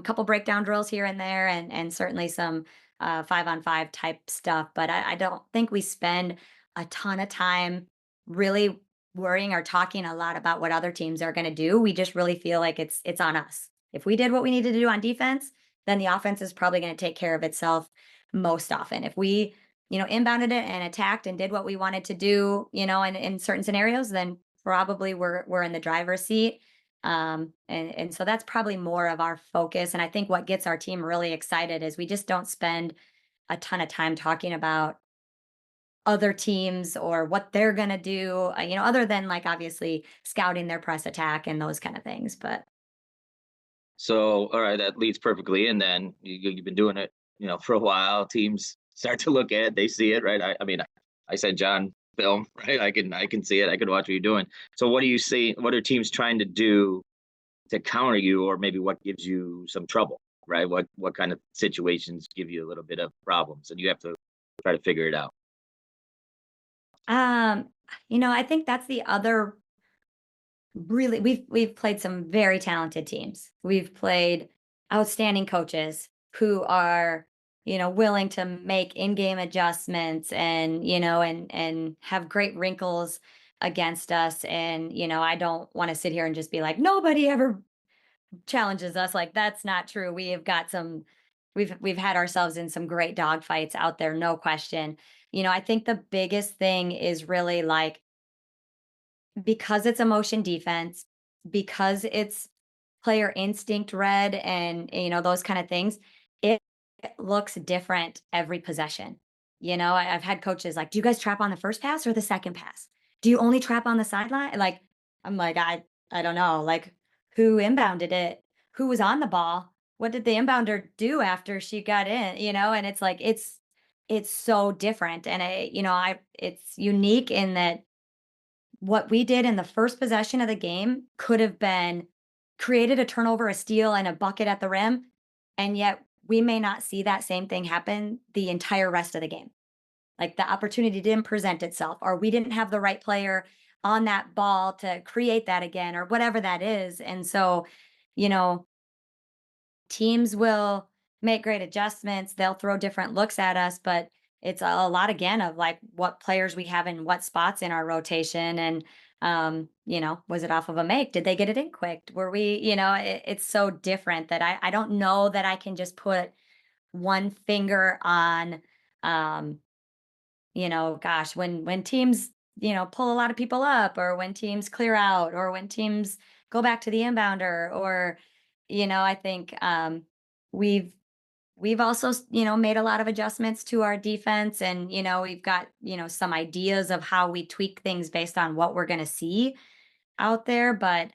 couple breakdown drills here and there, and certainly some 5-on-5 type stuff. But I don't think we spend a ton of time really worrying or talking a lot about what other teams are going to do. We just really feel like it's on us. If we did what we needed to do on defense, then the offense is probably going to take care of itself most often. If we inbounded it and attacked and did what we wanted to do, in certain scenarios, then probably we're in the driver's seat. And so that's probably more of our focus. And I think what gets our team really excited is we just don't spend a ton of time talking about other teams or what they're going to do, other than like obviously scouting their press attack and those kind of things. But So, all right, that leads perfectly. And then you've been doing it, for a while. Teams start to look at it, they see it, right? I mean, I said John film, right? I can see it. I can watch what you're doing. So, what do you see? What are teams trying to do to counter you, or maybe what gives you some trouble, right? What kind of situations give you a little bit of problems, and you have to try to figure it out. um, I think that's the other. Really, we've played some very talented teams. We've played outstanding coaches who are, willing to make in-game adjustments, and, and have great wrinkles against us. And, I don't want to sit here and just be like, nobody ever challenges us. Like, that's not true. We have got some we've had ourselves in some great dogfights out there, no question. I think the biggest thing is really like, because it's a motion defense, because it's player instinct read, and those kind of things, it looks different every possession. I've had coaches like, do you guys trap on the first pass or the second pass? Do you only trap on the sideline? Like, I'm like, I don't know. Like, who inbounded it? Who was on the ball? What did the inbounder do after she got in? And it's like, it's so different. And it's unique in that what we did in the first possession of the game could have been created a turnover, a steal, and a bucket at the rim. And yet we may not see that same thing happen the entire rest of the game. Like, the opportunity didn't present itself, or we didn't have the right player on that ball to create that again, or whatever that is. And so, you know, teams will make great adjustments. They'll throw different looks at us, but it's a lot again of like what players we have in what spots in our rotation. And was it off of a make? Did they get it in quick? Were we, it's so different that I don't know that I can just put one finger on gosh, when teams, pull a lot of people up, or when teams clear out, or when teams go back to the inbounder, or, I think we've we've also, made a lot of adjustments to our defense, and, we've got, some ideas of how we tweak things based on what we're going to see out there. But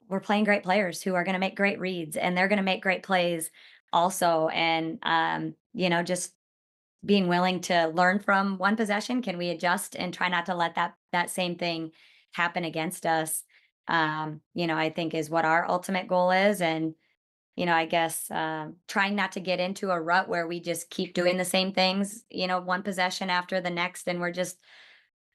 we're playing great players who are going to make great reads, and they're going to make great plays also. And, just being willing to learn from one possession. Can we adjust and try not to let that same thing happen against us? I think is what our ultimate goal is. And, I guess trying not to get into a rut where we just keep doing the same things, one possession after the next, and we're just,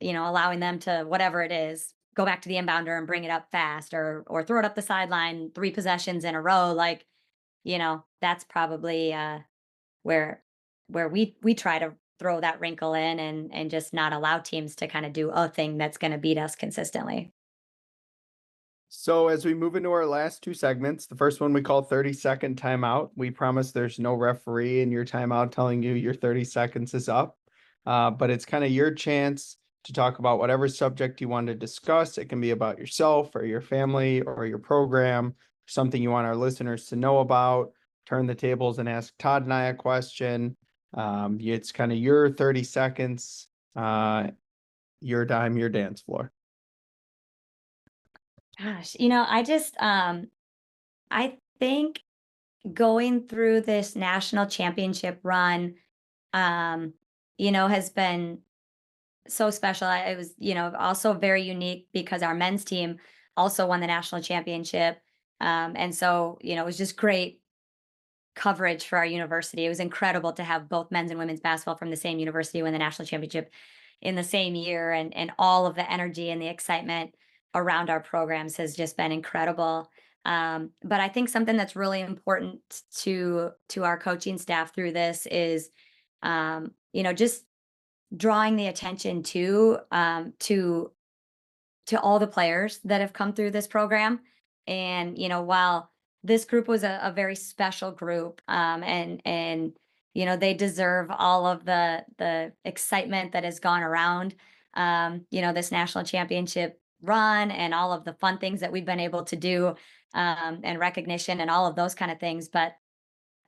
allowing them to, whatever it is, go back to the inbounder and bring it up fast, or throw it up the sideline 3 possessions in a row. Like, that's probably where we try to throw that wrinkle in, and just not allow teams to kind of do a thing that's going to beat us consistently. So as we move into our last 2 segments, the first one we call 30-second timeout. We promise there's no referee in your timeout telling you your 30 seconds is up. But it's kind of your chance to talk about whatever subject you want to discuss. It can be about yourself or your family or your program, something you want our listeners to know about. Turn the tables and ask Todd and I a question. It's kind of your 30 seconds, your dime, your dance floor. Gosh, I think going through this national championship run, has been so special. It was, also very unique because our men's team also won the national championship. And so, it was just great coverage for our university. It was incredible to have both men's and women's basketball from the same university win the national championship in the same year, and all of the energy and the excitement around our programs has just been incredible. But I think something that's really important to our coaching staff through this is, just drawing the attention to all the players that have come through this program. And, while this group was a very special group, and they deserve all of the excitement that has gone around, this national championship run, and all of the fun things that we've been able to do, and recognition and all of those kind of things. But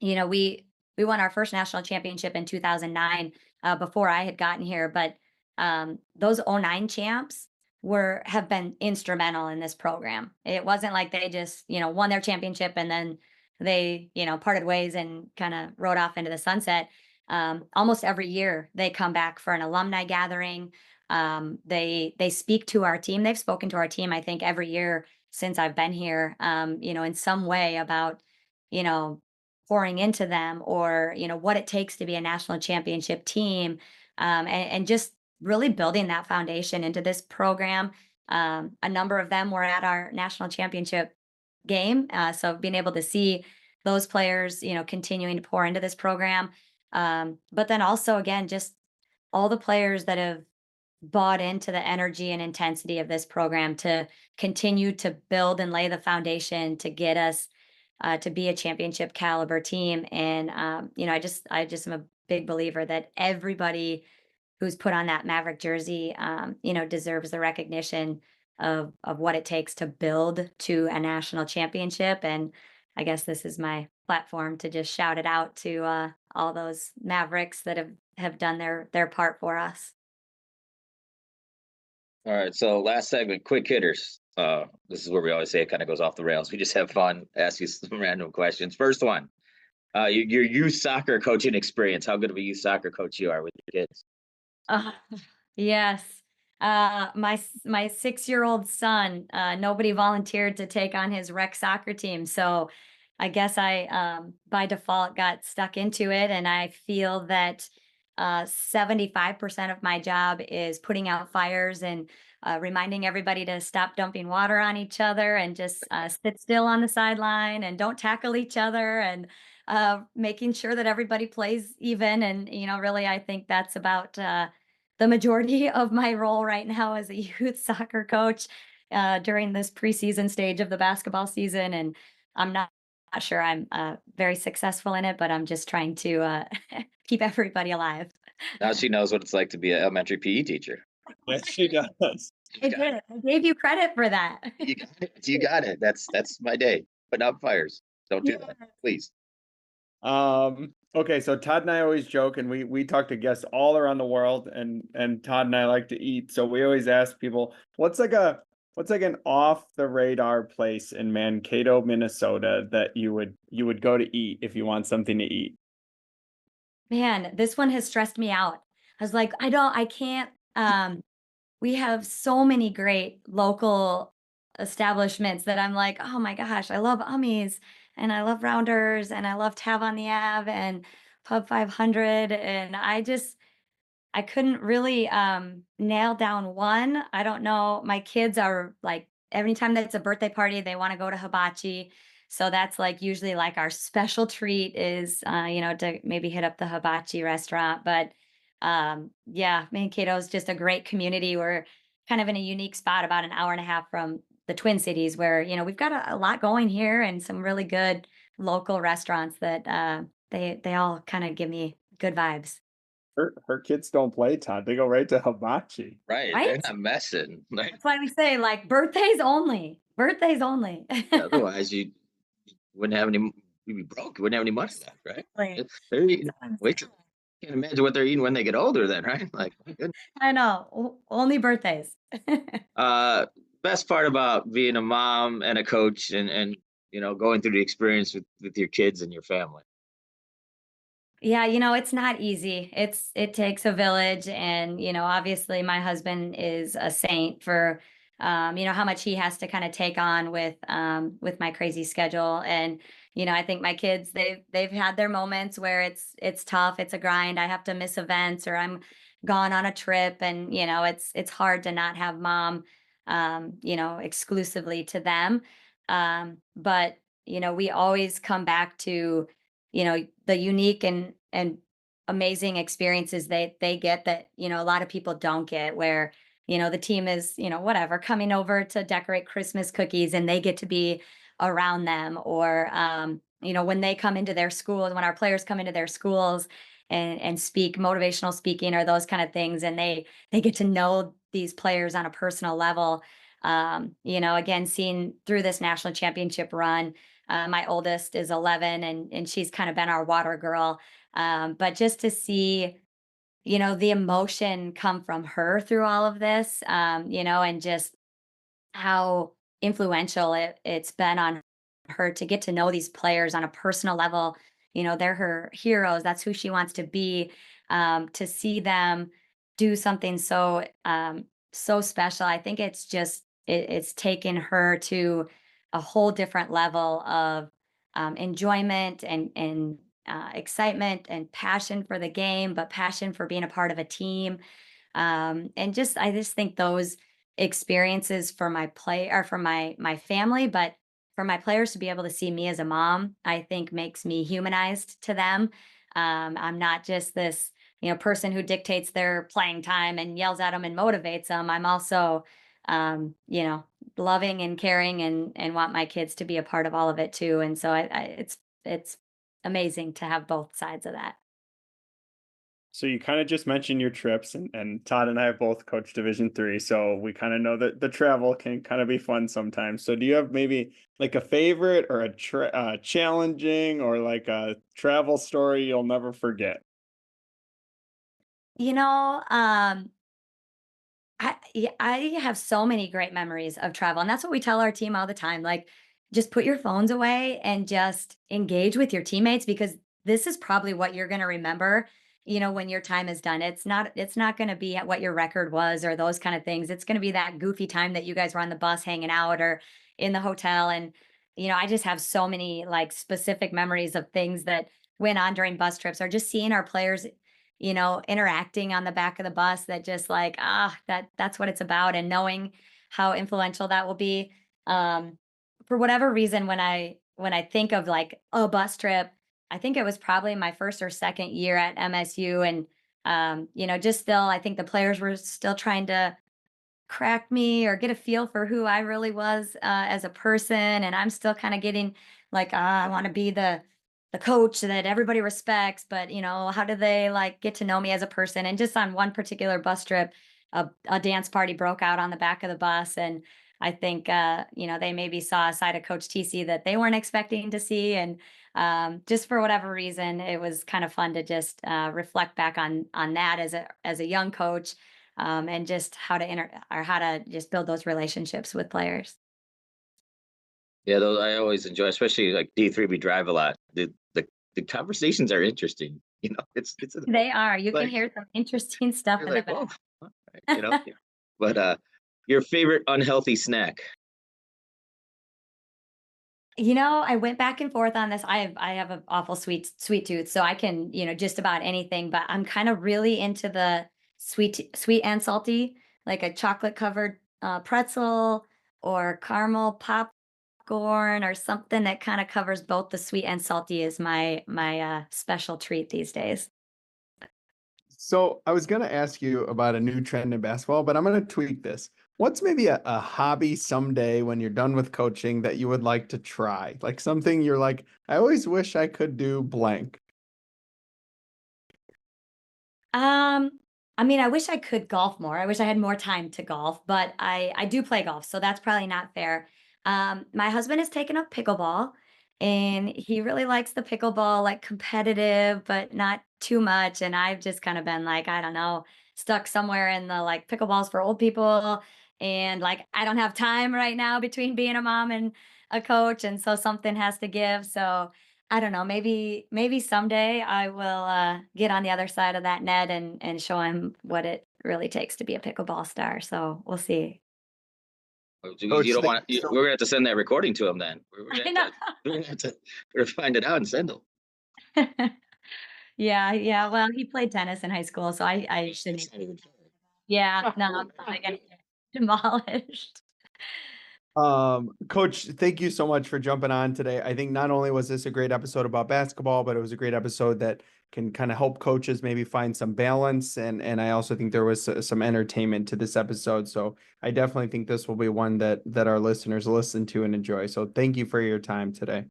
we won our first national championship in 2009, before I had gotten here. But those '09 champs have been instrumental in this program. It wasn't like they just, won their championship and then they, parted ways and kind of rode off into the sunset. Almost every year they come back for an alumni gathering. They speak to our team. They've spoken to our team, I think, every year since I've been here, in some way about, you know, pouring into them, or, what it takes to be a national championship team, and just really building that foundation into this program. A number of them were at our national championship game. So being able to see those players, continuing to pour into this program. But then also, again, just all the players that have bought into the energy and intensity of this program to continue to build and lay the foundation to get us to be a championship caliber team. And I just am a big believer that everybody who's put on that Maverick jersey, deserves the recognition of what it takes to build to a national championship. And I guess this is my platform to just shout it out to all those Mavericks that have done their part for us. All right, so last segment, quick hitters. This is where we always say it kind of goes off the rails. We just have fun, ask you some random questions. First one, your youth soccer coaching experience. How good of a youth soccer coach you are with your kids? Uh, yes. My 6-year-old son, nobody volunteered to take on his rec soccer team, so I guess I, by default, got stuck into it. And I feel that 75% of my job is putting out fires and reminding everybody to stop dumping water on each other, and just sit still on the sideline and don't tackle each other, and making sure that everybody plays even. And really, I think that's about the majority of my role right now as a youth soccer coach during this preseason stage of the basketball season. And I'm not sure I'm very successful in it, but I'm just trying to keep everybody alive. Now she knows what it's like to be an elementary PE teacher. Yes, she does. I did. I gave you credit for that. You got it. You got it. That's my day. Put out fires. Don't do that, please. Okay, so Todd and I always joke, and we talk to guests all around the world, and Todd and I like to eat, so we always ask people, what's like a what's like an off the radar place in Mankato, Minnesota that you would go to eat if you want something to eat? Man, this one has stressed me out. I was like, I can't, we have so many great local establishments that I'm like, oh my gosh, I love Ummies and I love Rounders and I love Tav on the Ave and Pub 500. And I couldn't really nail down one. I don't know. My kids are like, every time that it's a birthday party, they want to go to hibachi. So that's like usually like our special treat is, to maybe hit up the hibachi restaurant. But yeah, Mankato is just a great community. We're kind of in a unique spot about an hour and a half from the Twin Cities where, we've got a lot going here and some really good local restaurants that they all kind of give me good vibes. Her kids don't play, Todd. They go right to hibachi. Right. They're Right? not messing. Like, That's why we say, like, birthdays only, birthdays only. otherwise, you wouldn't have any. You'd be broke. You wouldn't have any money left, right? Like, They're eating. that's what I'm Wait, saying. can't imagine what they're eating when they get older. Then, right? Like, my goodness. I know, only birthdays. Uh, best part about being a mom and a coach, and going through the experience with your kids and your family. Yeah, it's not easy. It takes a village and, obviously my husband is a saint for how much he has to kind of take on with my crazy schedule. And, I think my kids they've had their moments where it's tough, it's a grind. I have to miss events or I'm gone on a trip and, it's hard to not have mom exclusively to them. But, we always come back to the unique and amazing experiences they get that a lot of people don't get where the team is whatever coming over to decorate Christmas cookies and they get to be around them or when they come into their schools, when our players come into their schools and speak motivational speaking or those kind of things and they get to know these players on a personal level. Again, seeing through this national championship run, my oldest is 11 and she's kind of been our water girl. But just to see, the emotion come from her through all of this, and just how influential it's been on her to get to know these players on a personal level. They're her heroes. That's who she wants to be. To see them do something so special. I think it's just it's taken her to a whole different level of enjoyment and excitement and passion for the game, but passion for being a part of a team. And I just think those experiences for my play or for my family, but for my players to be able to see me as a mom, I think makes me humanized to them. I'm not just this, person who dictates their playing time and yells at them and motivates them. I'm also, loving and caring and want my kids to be a part of all of it too. And so it's amazing to have both sides of that. So you kind of just mentioned your trips, and Todd and I have both coached Division 3, so we kind of know that the travel can kind of be fun sometimes. So do you have maybe like a favorite or a challenging or like a travel story you'll never forget? You know, um, I have so many great memories of travel, and that's what we tell our team all the time. Like, just put your phones away and just engage with your teammates because this is probably what you're going to remember. When your time is done, it's not going to be at what your record was or those kind of things. It's going to be that goofy time that you guys were on the bus hanging out or in the hotel. And I just have so many like specific memories of things that went on during bus trips or just seeing our players interacting on the back of the bus that just like, that's what it's about and knowing how influential that will be. Um, for whatever reason, when I think of like a bus trip, I think it was probably my first or second year at MSU. And just still, I think the players were still trying to crack me or get a feel for who I really was as a person. And I'm still kind of getting like, I want to be the coach that everybody respects, but how do they like get to know me as a person? And just on one particular bus trip, a dance party broke out on the back of the bus. And I think, they maybe saw a side of Coach Thiesse that they weren't expecting to see. And just for whatever reason, it was kind of fun to just reflect back on that as a young coach and just how to just build those relationships with players. Yeah, those I always enjoy, especially like D3. We drive a lot. The conversations are interesting. It's They are. You can like hear some interesting stuff you're in the like, back. oh, all right, But your favorite unhealthy snack? I went back and forth on this. I have an awful sweet tooth, so I can, just about anything, but I'm kind of really into the sweet and salty, like a chocolate covered pretzel or caramel popcorn or something that kind of covers both the sweet and salty is my special treat these days. So I was going to ask you about a new trend in basketball, but I'm going to tweak this. What's maybe a hobby someday when you're done with coaching that you would like to try? Like something you're like, I always wish I could do blank. Um, I mean, I wish I could golf more. I wish I had more time to golf, but I do play golf, so that's probably not fair. My husband has taken up pickleball, and he really likes the pickleball, like competitive, but not too much. And I've just kind of been like, I don't know, stuck somewhere in the like pickleballs for old people, and like I don't have time right now between being a mom and a coach, and so something has to give. So I don't know, maybe someday I will, get on the other side of that net and show him what it really takes to be a pickleball star, so we'll see. You Coach, don't thank want. you so We're gonna have to send that recording to him then. I know. We're gonna have to we're gonna find it out and send him. Yeah, yeah, well, he played tennis in high school, so I shouldn't. It's not even fair. Yeah, no, I'm probably gonna get demolished. Coach, thank you so much for jumping on today. I think not only was this a great episode about basketball, but it was a great episode that can kind of help coaches maybe find some balance. And I also think there was some entertainment to this episode. So I definitely think this will be one that our listeners listen to and enjoy. So thank you for your time today.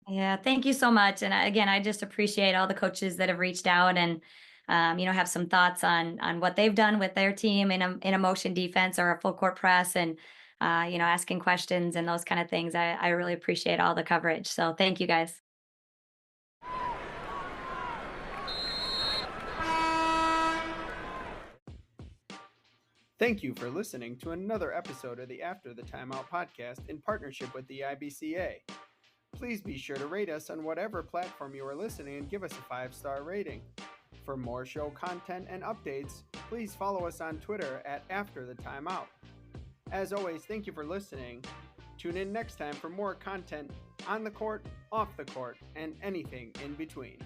Yeah, thank you so much. And again, I just appreciate all the coaches that have reached out and have some thoughts on what they've done with their team in a motion defense or a full court press, and asking questions and those kind of things. I really appreciate all the coverage. So thank you guys. Thank you for listening to another episode of the After the Timeout podcast in partnership with the IBCA. Please be sure to rate us on whatever platform you are listening and give us a 5-star rating. For more show content and updates, please follow us on Twitter at After the Timeout. As always, thank you for listening. Tune in next time for more content on the court, off the court, and anything in between.